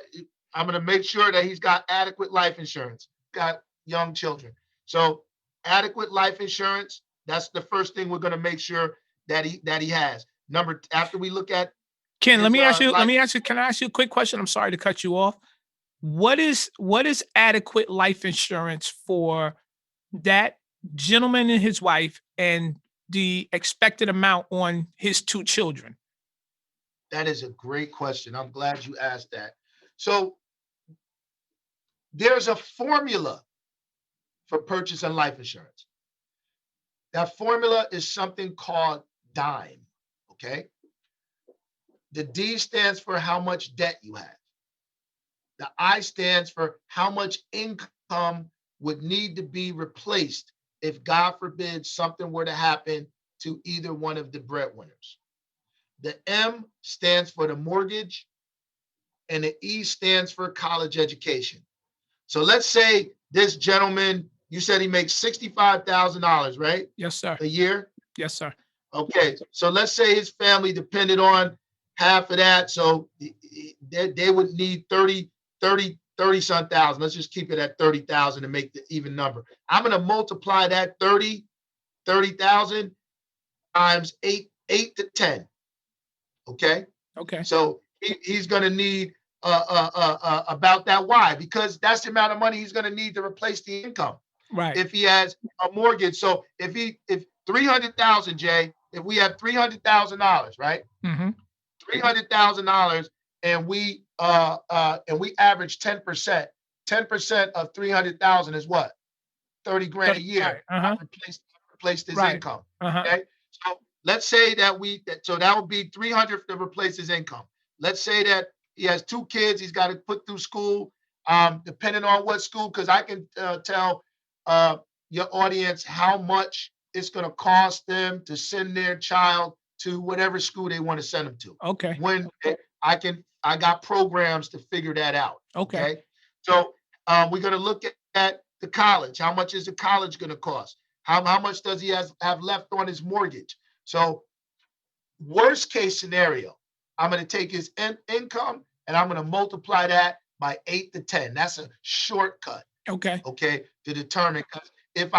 I'm going to make sure that he's got adequate life insurance, got young children. So adequate life insurance, that's the first thing we're going to make sure that he has. After we look at Ken, let his me ask you. Let life, me ask you. Can I ask you a quick question? I'm sorry to cut you off. What is adequate life insurance for that gentleman and his wife, and the expected amount on his 2 children? that is a great question. I'm glad you asked that. So there's a formula for purchasing life insurance. That formula is something called DIME. Okay. The D stands for how much debt you have. The I stands for how much income would need to be replaced if, God forbid, something were to happen to either one of the breadwinners. The M stands for the mortgage, and the E stands for college education. So let's say this gentleman, you said he makes $65,000, right? Yes, sir. A year? Yes, sir. Okay, so let's say his family depended on half of that. So they would need 30 some thousand. Let's just keep it at 30,000 to make the even number. I'm going to multiply that 30,000 times 8 to 10. Okay. Okay. So he's going to need about that. Why? Because that's the amount of money he's going to need to replace the income. Right. If he has a mortgage. So if 300,000, Jay, if we have $300,000, right? Mm-hmm. $300,000 and we average 10%. 10% of 300,000 is what? 30 grand a year. Right. Uh-huh. Replace this Right. income. Uh-huh. Okay. So let's say that so that would be 300 to replace his income. Let's say that he has 2 kids he's got to put through school, depending on what school, because I can tell your audience how much it's going to cost them to send their child to whatever school they want to send them to. Okay. When I got programs to figure that out. Okay. So we're going to look at the college. How much is the college going to cost? How much does he have left on his mortgage? So worst case scenario, I'm going to take his income and I'm going to multiply that by 8 to 10. That's a shortcut. Okay. Okay. To determine, because if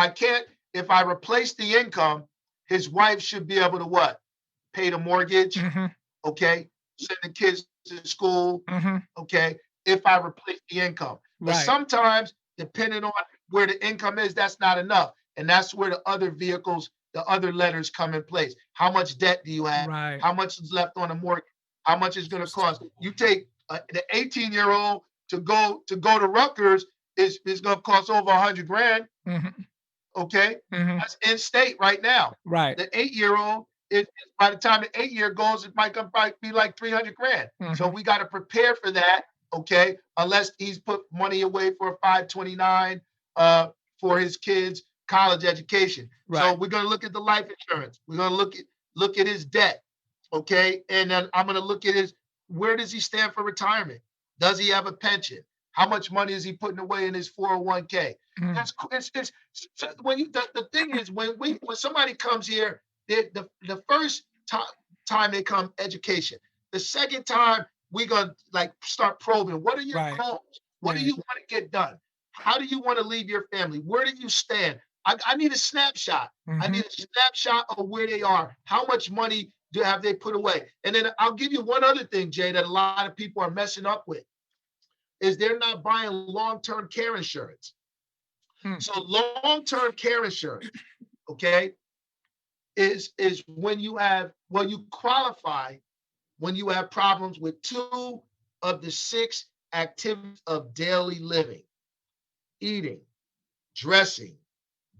I replace the income, his wife should be able to what? Pay the mortgage. Mm-hmm. Okay. Send the kids to school. Mm-hmm. Okay. If I replace the income. But Right. sometimes, depending on where the income is, that's not enough. And that's where the other vehicles, the other letters come in place. How much debt do you have? Right. How much is left on the mortgage? How much is going to cost? You take the 18-year-old to go to Rutgers is going to cost over 100 grand. Mm-hmm. Okay. Mm-hmm. That's in state right now. Right. The 8-year-old, by the time the 8-year goes, it might be like 300 grand. Mm-hmm. So we got to prepare for that. Okay. Unless he's put money away for a 529 for his kids' college education. Right. So we're going to look at the life insurance. We're going to look at his debt. Okay. And then I'm going to look at where does he stand for retirement? Does he have a pension? How much money is he putting away in his 401k? Mm-hmm. It's when the thing is when somebody comes here, the first time they come, education. The second time we're gonna like start probing. What are your Right. goals? What do Right. you want to get done? How do you want to leave your family? Where do you stand? I need a snapshot. I Mm-hmm. need a snapshot of where they are. How much money have they put away? And then I'll give you one other thing, Jay, that a lot of people are messing up with is they're not buying long-term care insurance. Mm. So long-term care insurance, okay, is when you have, well, you qualify when you have problems with two of the six activities of daily living: eating, dressing,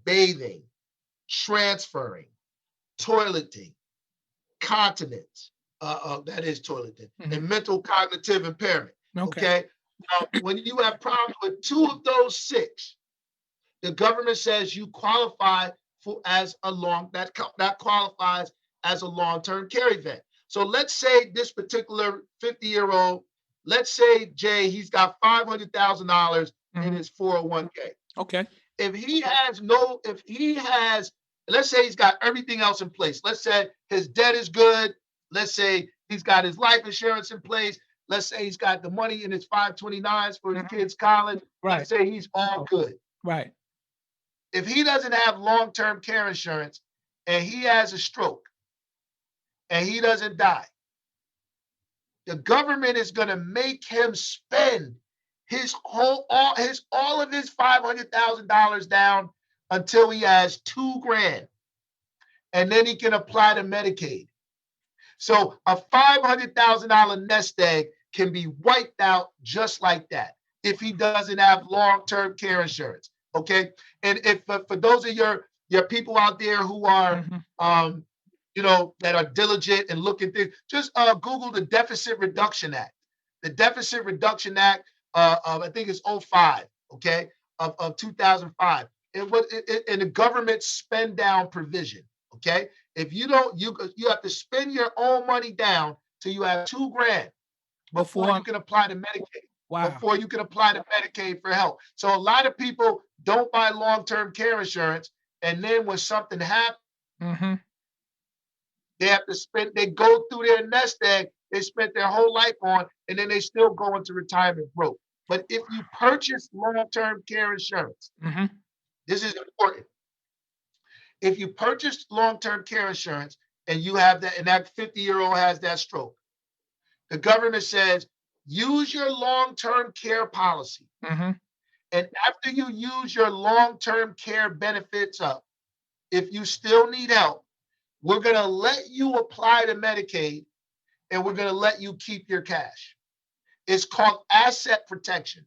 bathing, transferring, toileting, continence, that is toileting, Mm-hmm. and mental cognitive impairment. Okay. Okay. Now, when you have problems with two of those six, the government says you qualify for as a that qualifies as a long-term care event. So let's say this particular 50-year-old, let's say Jay, he's got $500,000 in Mm-hmm. his 401k. Okay. If he has, let's say he's got everything else in place. Let's say his debt is good. Let's say he's got his life insurance in place. Let's say he's got the money in his 529s for his Mm-hmm. kids' college. Right. Let's say he's all good. Right. If he doesn't have long-term care insurance and he has a stroke and he doesn't die, the government is going to make him spend his whole all of his $500,000 down until he has 2 grand, and then he can apply to Medicaid. So a $500,000 nest egg can be wiped out just like that if he doesn't have long-term care insurance. Okay, and if for those of your people out there who are Mm-hmm. that are diligent and looking things, just Google the Deficit Reduction Act. The Deficit Reduction Act of I think it's '05, okay, of 2005. And the government spend down provision. Okay, if you don't, you have to spend your own money down till you have 2 grand before Before. you can apply to Medicaid. Wow. Before you can apply to Medicaid for help. So a lot of people don't buy long-term care insurance, and then when something happens, Mm-hmm. they have to spend. They go through their nest egg they spent their whole life on, and then they still go into retirement broke. But if you purchase long-term care insurance, Mm-hmm. this is important. If you purchase long-term care insurance and you have that, and that 50-year-old has that stroke, the government says use your long-term care policy. Mm-hmm. And after you use your long-term care benefits up, if you still need help, we're going to let you apply to Medicaid and we're going to let you keep your cash. It's called asset protection.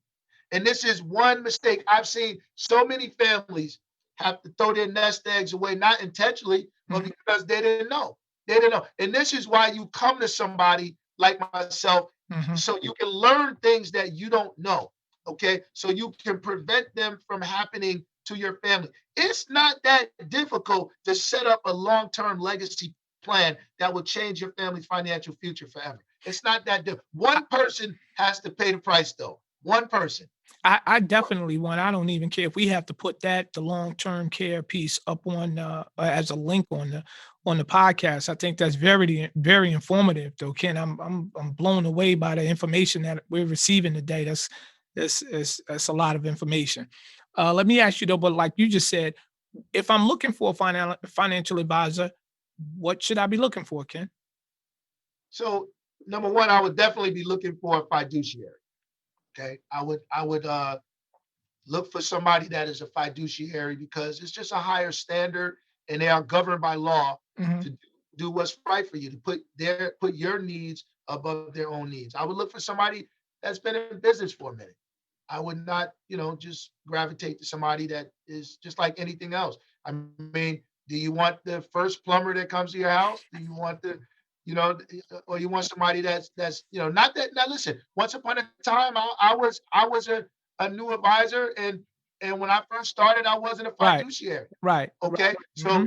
And this is one mistake. I've seen so many families have to throw their nest eggs away, not intentionally, but Mm-hmm. because they didn't know. They didn't know. And this is why you come to somebody like myself Mm-hmm. so you can learn things that you don't know. Okay. So you can prevent them from happening to your family. It's not that difficult to set up a long term legacy plan that will change your family's financial future forever. It's not that difficult. One person has to pay the price, though. One person. I definitely want. I don't even care if we have to put the long-term care piece up on as a link on the podcast. I think that's very very informative, though, Ken. I'm blown away by the information that we're receiving today. That's a lot of information. Let me ask you though, but like you just said, if I'm looking for a financial advisor, what should I be looking for, Ken? So, number one, I would definitely be looking for a fiduciary. Okay. I would look for somebody that is a fiduciary because it's just a higher standard and they are governed by law Hmm. to do what's right for you, to put your needs above their own needs. I would look for somebody that's been in business for a minute. I would not, just gravitate to somebody that is just like anything else. I mean, do you want the first plumber that comes to your house? Do you want or you want somebody that's not that. Now, listen. Once upon a time, I was a new advisor, and when I first started, I wasn't a Right, fiduciary. right, right. Okay, Hmm.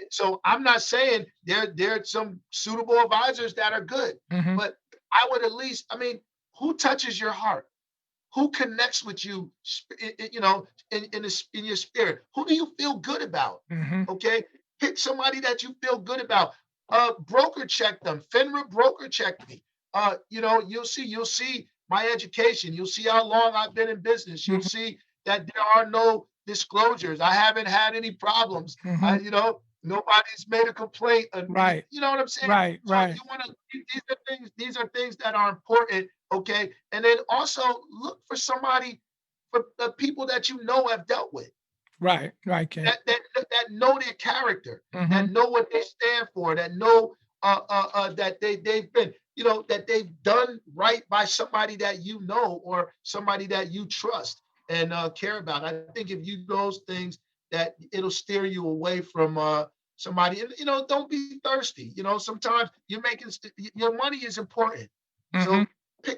so I'm not saying there's some suitable advisors that are good, Hmm. but I would at least. I mean, who touches your heart? Who connects with you, in your spirit? Who do you feel good about? Hmm. Okay, pick somebody that you feel good about. Broker check them. FINRA broker check me. you'll see my education. You'll see how long I've been in business. You'll Mhm. see that there are no disclosures. I haven't had any problems. Mhm. Nobody's made a complaint of any, Right. you know what I'm saying? Right. So Right. you want to, these are things that are important. Okay. And then also look for somebody, for the people that you know have dealt with, Right. Right, Ken. that know their character, that Mhm. know what they stand for, that know that they've been, that they've done right by somebody that you know, or somebody that you trust and care about. I think if you do those things, that it'll steer you away from somebody. And don't be thirsty. Sometimes your money is important, Mhm.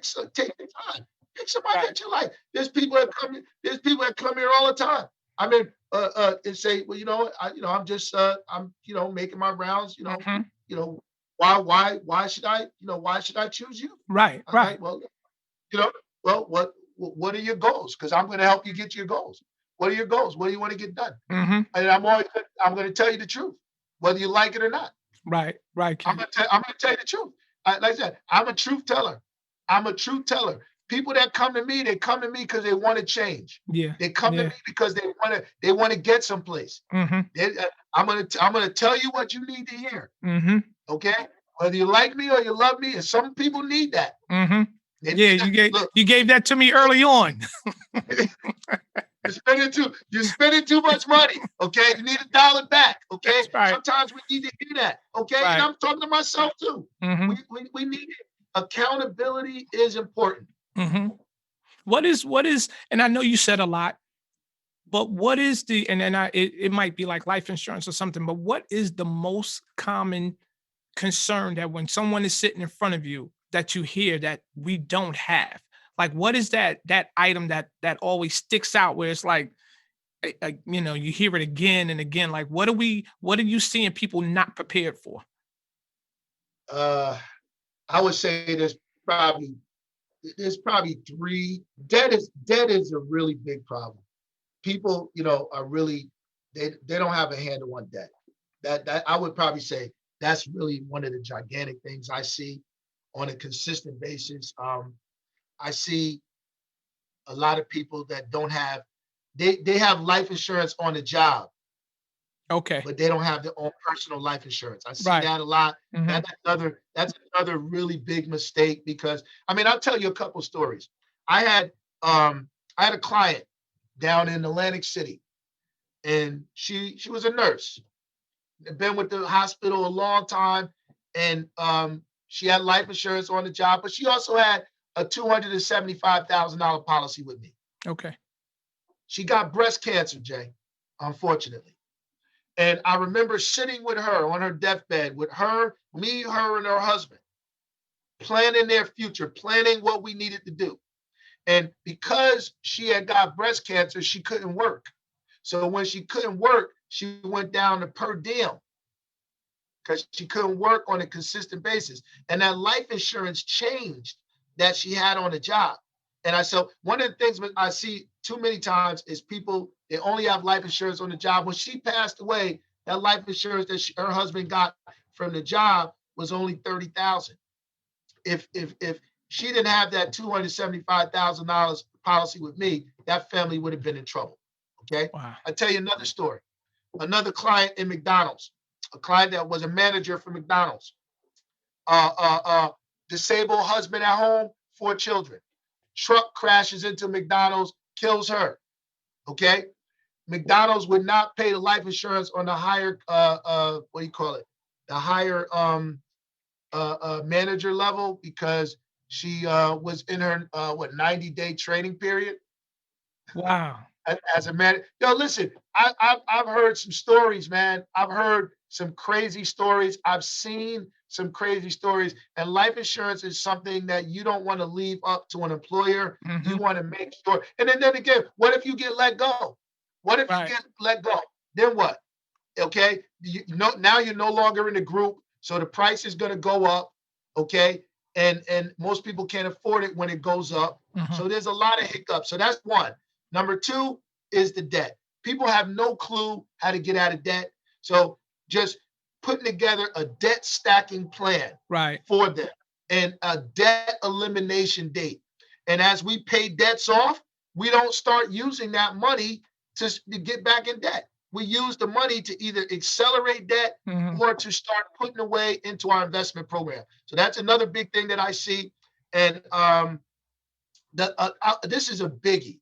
so take the time. Pick somebody Right. that you like. There's people that come here all the time. I mean, and say, well, I'm just, I'm, making my rounds. Mhm. You know, why should I choose you? Right. I'm Right. like, well, you know, what are your goals? Because I'm going to help you get to your goals. What are your goals? What do you want to get done? Mhm. And I'm going to tell you the truth, whether you like it or not. Right. Right, Ken. I'm gonna tell you the truth. Like I said, I'm a truth teller. I'm a truth teller. People that come to me, they come to me because they want to change. Yeah. They come to me Yeah. because they want to get someplace. Mhm. I'm gonna tell you what you need to hear. Mhm. Okay, whether you like me or you love me, and some people need that. Mhm. They Yeah, need that. Look, you gave that to me early on. you're spending too much money. Okay, you need to dial it back. Okay, That's right. sometimes we need to hear that. Okay, and Right. I'm talking to myself too. We Mhm. we need it. Accountability is important. Mhm. What is and I know you said a lot, but what is the and then it might be like life insurance or something, but what is the most common concern that when someone is sitting in front of you that you hear that we don't have? Like what is that item that always sticks out where it's like you hear it again and again, like what are you seeing people not prepared for? Uh, I would say probably there's probably three. Debt is a really big problem. People, are really, they don't have a handle on debt. That I would probably say that's really one of the gigantic things I see on a consistent basis. I see a lot of people that don't have, they have life insurance on the job, Okay. but they don't have their own personal life insurance. I see Right. that a lot. Mhm. That's another really big mistake, because I mean, I'll tell you a couple stories. I had um I had a client down in Atlantic City, and she was a nurse. Had been with the hospital a long time, and she had life insurance on the job, but she also had a $275,000 policy with me. Okay. She got breast cancer, Jay, unfortunately. And I remember sitting with her on her deathbed, with her, me, her, and her husband, planning their future, planning what we needed to do. And because she had got breast cancer, she couldn't work. So when she couldn't work, she went down to per diem, because she couldn't work on a consistent basis. And that life insurance changed that she had on the job. And I so one of the things that I see too many times is people, they only have life insurance on the job. When she passed away, that life insurance that her husband got from the job was only 30,000. If she didn't have that $275,000 policy with me, that family would have been in trouble. Okay. Wow. I tell you another story. Another client in McDonald's, a client that was a manager for McDonald's, uh, uh, uh, disabled husband at home, 4 children. Truck crashes into McDonald's, kills her. Okay. McDonald's would not pay the life insurance on the higher, what do you call it? The higher manager level, because she was in her 90-day training period Wow. as a man. Yo, listen, I've heard some stories, man. I've heard some crazy stories. I've seen some crazy stories. And life insurance is something that you don't want to leave up to an employer. You Mhm. want to make sure. And then again, what if you get let go? What if you Right. get let go? Then what? Okay, now you're no longer in the group, so the price is going to go up. Okay, and most people can't afford it when it goes up. Mhm. So there's a lot of hiccups. So that's one. Number two is the debt. People have no clue how to get out of debt. So just putting together a debt stacking plan Right. for them. and a debt elimination date. And as we pay debts off, we don't start using that money to get back in debt. We use the money to either accelerate debt Mhm. or to start putting away into our investment program. So that's another big thing that I see. And this is a biggie.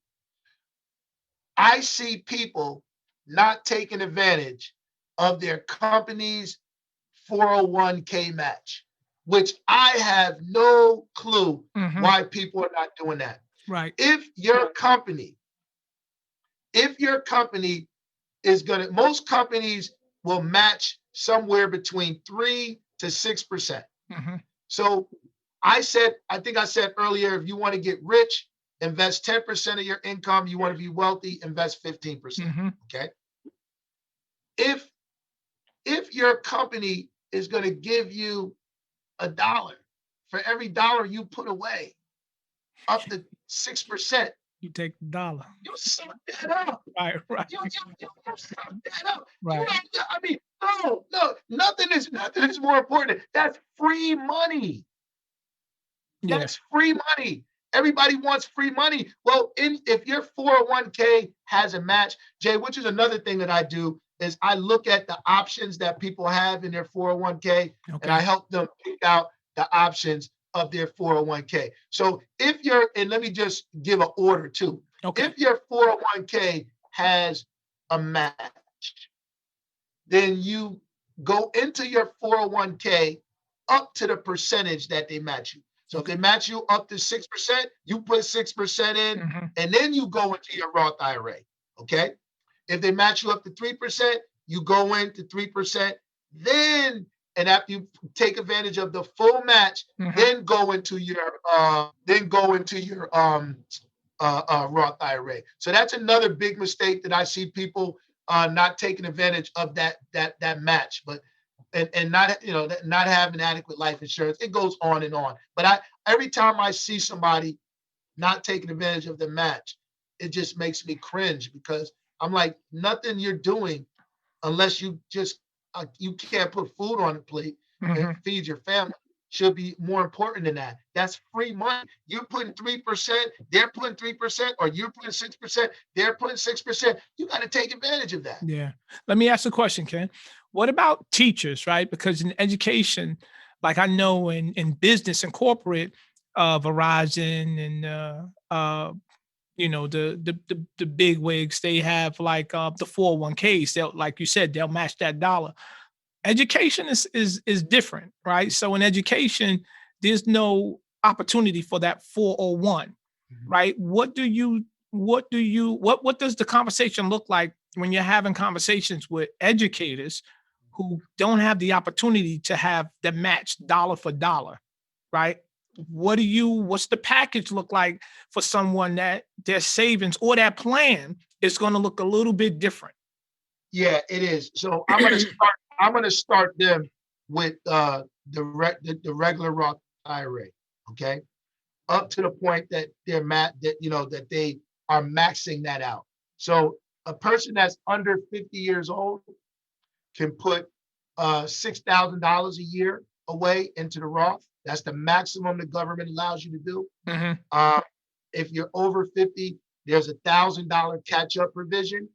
I see people not taking advantage of their company's 401k match, which I have no clue Mhm. why people are not doing that. Right. If your company, if your company is going to, most companies will match somewhere between 3 to 6%. Mhm. So I think I said earlier, if you want to get rich, invest 10% of your income. You want to be wealthy, invest 15%. Mhm. Okay. If if your company is going to give you $1 for every dollar you put away, up to 6%, You take the dollar. you suck that up. Right. Right. You suck that up. You Right. don't, I mean, no, nothing is more important. That's free money. Yeah. That's free money. Everybody wants free money. Well, if your 401k has a match, Jay, which is another thing that I do, is I look at the options that people have in their 401k and Okay. I help them pick out the options of their 401k. So if you're, and let me just give an order too. Okay. If your 401k has a match, then you go into your 401k up to the percentage that they match you. So if Okay. they match you up to 6%, you put 6% in, Mhm. and then you go into your Roth IRA. Okay. If they match you up to 3%, you go into 3%. Then, and after you take advantage of the full match, Mhm. then go into your Roth IRA. So that's another big mistake that I see people not taking advantage of that match, but and not not having adequate life insurance. It goes on and on. But every time I see somebody not taking advantage of the match, it just makes me cringe because I'm like, nothing you're doing unless you can't put food on the plate and Mhm. feed your family should be more important than that. That's free money. You're putting 3%, they're putting 3%, or you're putting 6%, they're putting 6%. You got to take advantage of that. Yeah. Let me ask a question, Ken. What about teachers, right? Because in education, like I know in business and corporate, Verizon and the big wigs, they have like the 401ks. They'll, like you said, they'll match that dollar. Education is different, right? So in education, there's no opportunity for that 401, Mhm. right? What does the conversation look like when you're having conversations with educators who don't have the opportunity to have the match dollar for dollar, right? What's the package look like for someone that their savings or that plan is going to look a little bit different? Yeah, it is. So I'm gonna start them with the regular Roth IRA. Okay. Up to the point that that they are maxing that out. So a person that's under 50 years old can put $6,000 a year away into the Roth. That's the maximum the government allows you to do. Mhm. Uh, if you're over 50, there's $1,000 catch-up provision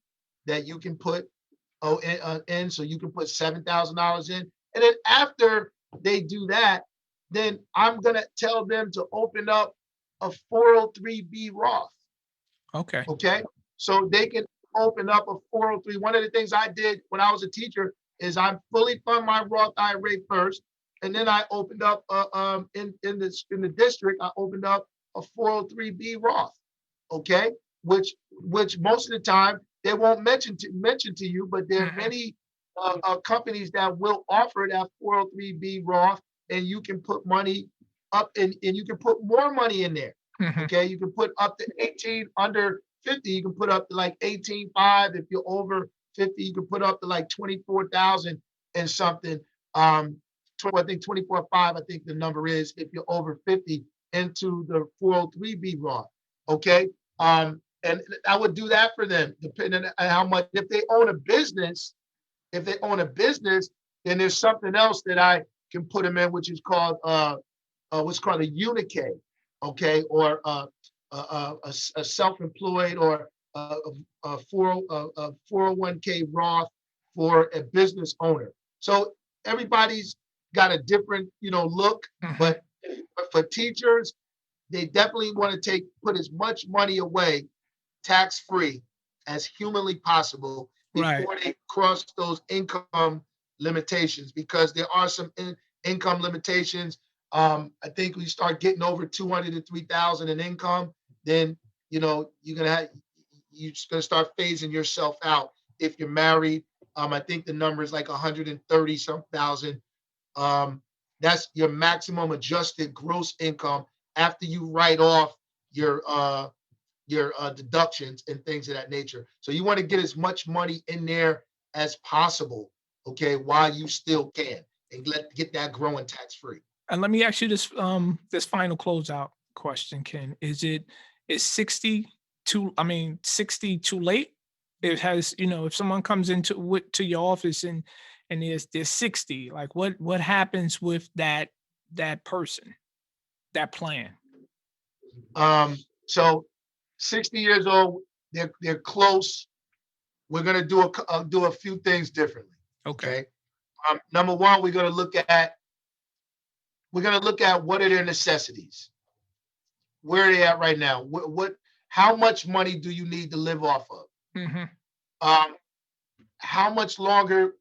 that you can put in, so you can put $7,000 in, and then after they do that, then I'm gonna tell them to open up a 403b Roth. Okay. Okay. So they can open up a 403. One of the things I did when I was a teacher is I fully fund my Roth IRA first. And then I opened up in the district, I opened up a 403b Roth. Okay. Which most of the time they won't mention to you, but there are Mhm. many companies that will offer that 403b Roth, and you can put money up and you can put more money in there. Mhm. Okay, you can put up to 18 under 50, you can put up to like 18.5. If you're over 50, you can put up to like 24,000 and something. I think 24.5, I think the number is if you're over 50 into the 403b Roth. Okay. And I would do that for them, depending on how much. If they own a business, then there's something else that I can put them in, which is called what's called a unique, okay, or a self-employed or a 401k Roth for a business owner. So everybody's got a different, look, Mhm. but for teachers, they definitely want to put as much money away tax-free as humanly possible Right. before they cross those income limitations, because there are some income limitations. I think we start getting over 200 to 3,000 in income, then you're gonna start phasing yourself out if you're married. I think the number is like 130 some thousand. um, that's your maximum adjusted gross income after you write off your deductions and things of that nature. So you want to get as much money in there as possible, okay, while you still can, and get that growing tax free. And let me ask you this final closeout question, Ken. Is 60 too, I mean, 60 too late? It has, if someone comes to your office and there's 60, like what happens with that person, that plan? So 60 years old, they're close. We're gonna do a few things differently. Okay. Okay. Number one, we're gonna look at what are their necessities. Where are they at right now? How much money do you need to live off of? Hmm. Um, how much longer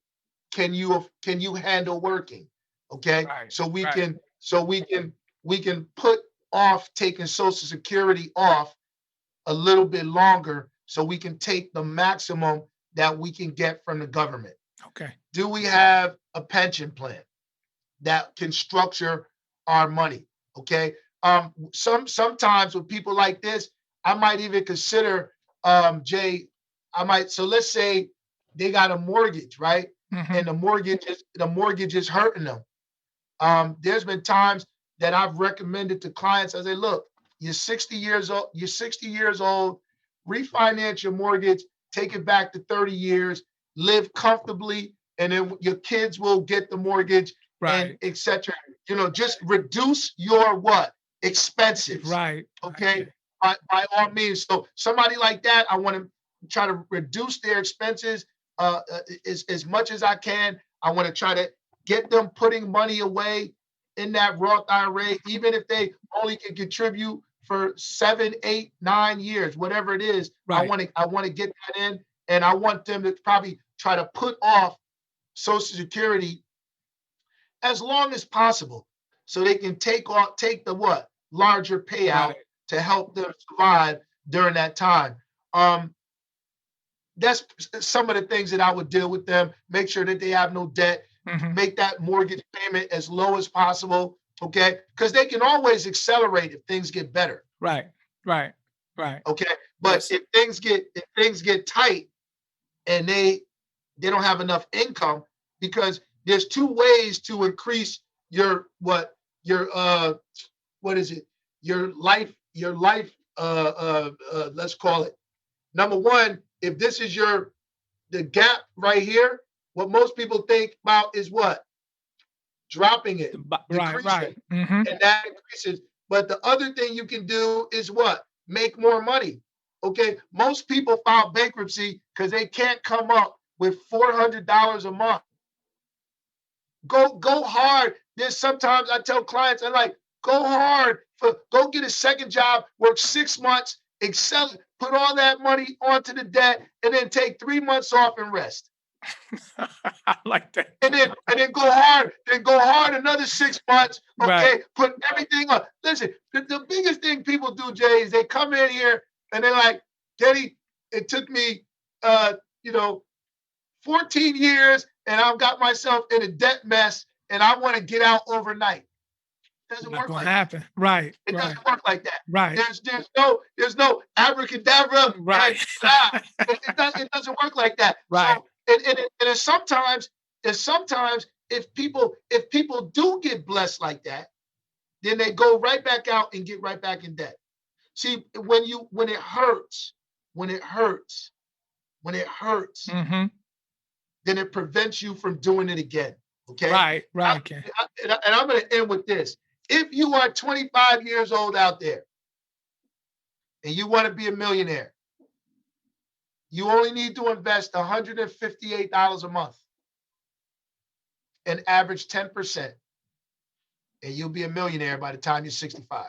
can you handle working? Okay, Right. so we Right. can so we can put off taking Social Security off a little bit longer, so we can take the maximum that we can get from the government. Okay. Do we have a pension plan that can structure our money? Okay. Sometimes with people like this, I might even consider, Jay. So let's say they got a mortgage, right? Hmm. And the mortgage is hurting them. There's been times that I've recommended to clients. I say, look, you're 60 years old. You're 60 years old. Refinance your mortgage. Take it back to 30 years. Live comfortably, and then your kids will get the mortgage, and Right. etc. Just reduce your what expenses. Right. Okay, Okay. by all means. So somebody like that, I want to try to reduce their expenses as much as I can. I want to try to get them putting money away in that Roth IRA, even if they only can contribute for 7, 8, 9 years, whatever it is. I Right. want to I want to get that in, and I want them to probably try to put off Social Security as long as possible, so they can take the what larger payout Right. to help them survive during that time. Um, that's some of the things that I would deal with them. Make sure that they have no debt. Hmm. Make that mortgage payment as low as possible. Okay, because they can always accelerate if things get better. Right. Right. Right. Okay, but Yes. if things get tight and they don't have enough income, because there's two ways to increase your what is it, your life, let's call it. Number one, if this is the gap right here, what most people think about is what? Dropping it, Right. Right. decreasing, Hmm. and that increases. But the other thing you can do is what? Make more money. Okay, most people file bankruptcy because they can't come up with $400 a month. Go hard. There's sometimes I tell clients, I'm like, go hard, go get a second job, work 6 months, excel, put all that money onto the debt, and then take 3 months off and rest. I like that. And then go hard another 6 months. Right. Okay, put everything on. Listen, the biggest thing people do, Jay, is they come in here and they're like, Kenny, it took me uh, you know, 14 years and I've got myself in a debt mess and I want to get out overnight. It doesn't Not work gonna like that. happen. Right. It Right. doesn't work like that. Right. There's no abracadabra and Right. it doesn't work like that. So Right. and sometimes if people do get blessed like that, then they go right back out and get right back in debt. See, when it hurts, when it hurts, Hmm. then it prevents you from doing it again. Okay. Right. Right, Ken. And I'm going to end with this. If you are 25 years old out there and you want to be a millionaire, you only need to invest $158 a month and average 10%, and you'll be a millionaire by the time you're 65.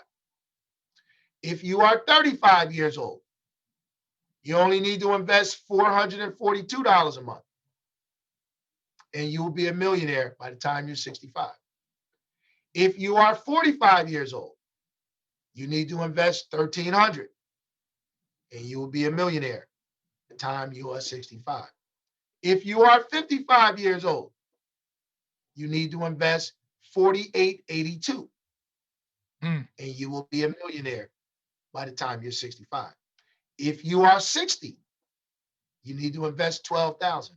If you are 35 years old, you only need to invest $442 a month, and you will be a millionaire by the time you're 65. If you are 45 years old, you need to invest $1,300, and you will be a millionaire by the time you are 65. If you are 55 years old, you need to invest $4,882, and you will be a millionaire by the time you're 65. If you are 60, you need to invest $12,000,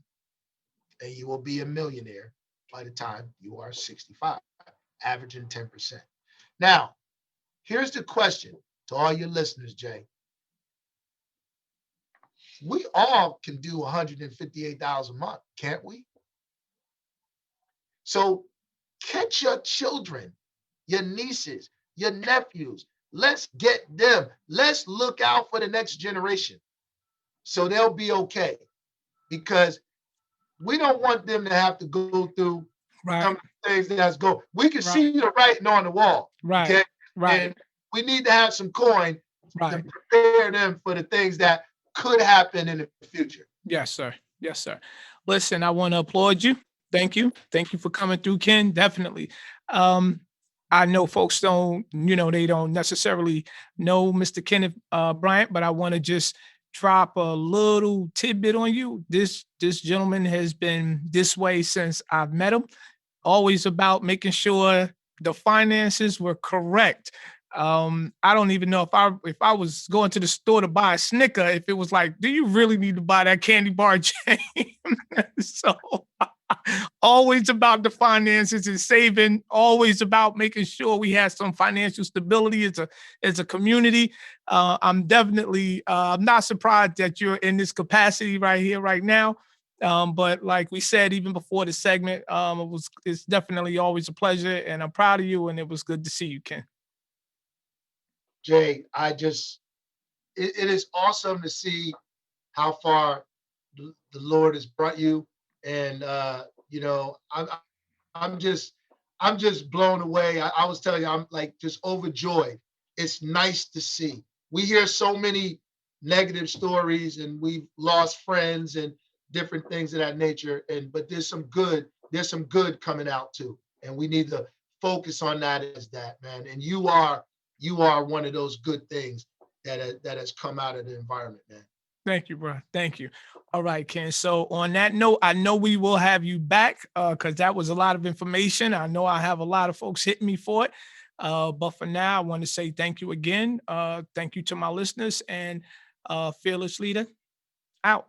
and you will be a millionaire by the time you are 65, averaging 10%. Now, here's the question to all your listeners, Jay. We all can do $158 a month, can't we? So catch your children, your nieces, your nephews. Let's get them. Let's look out for the next generation so they'll be okay, because we don't want them to have to go through some things that's go. We can see the writing on the wall. Okay? And we need to have some coin to prepare them for the things that could happen in the future. Yes, sir. Yes, sir. Listen, I want to applaud you. Thank you. Thank you for coming through, Ken. Definitely. I know folks don't, they don't necessarily know Mr. Kenneth Bryant, but I want to just drop a little tidbit on you. This gentleman has been this way since I've met him. Always about making sure the finances were correct. I don't even know if I was going to the store to buy a Snicker, if it was like, do you really need to buy that candy bar, James? So always about the finances and saving, always about making sure we have some financial stability as a community. I'm definitely I'm not surprised that you're in this capacity right here, right now. But like we said, even before the segment, it's definitely always a pleasure, and I'm proud of you, and it was good to see you, Ken. Jay, it is awesome to see how far the Lord has brought you. And, I'm just blown away. I was telling you, I'm like just overjoyed. It's nice to see. We hear so many negative stories, and we've lost friends and different things of that nature. But there's some good coming out too. And we need to focus on that as that, man. And you are one of those good things that has come out of the environment, man. Thank you, bro. Thank you. All right, Ken. So on that note, I know we will have you back because that was a lot of information. I know I have a lot of folks hitting me for it. But for now, I want to say thank you again. Thank you to my listeners, and Fearless Leader out.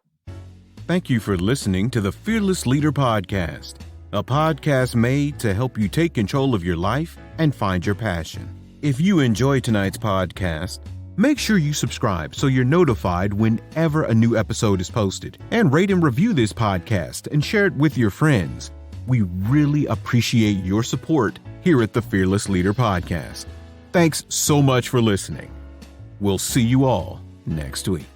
Thank you for listening to the Fearless Leader Podcast, a podcast made to help you take control of your life and find your passion. If you enjoyed tonight's podcast, make sure you subscribe so you're notified whenever a new episode is posted, and rate and review this podcast and share it with your friends. We really appreciate your support here at the Fearless Leader Podcast. Thanks so much for listening. We'll see you all next week.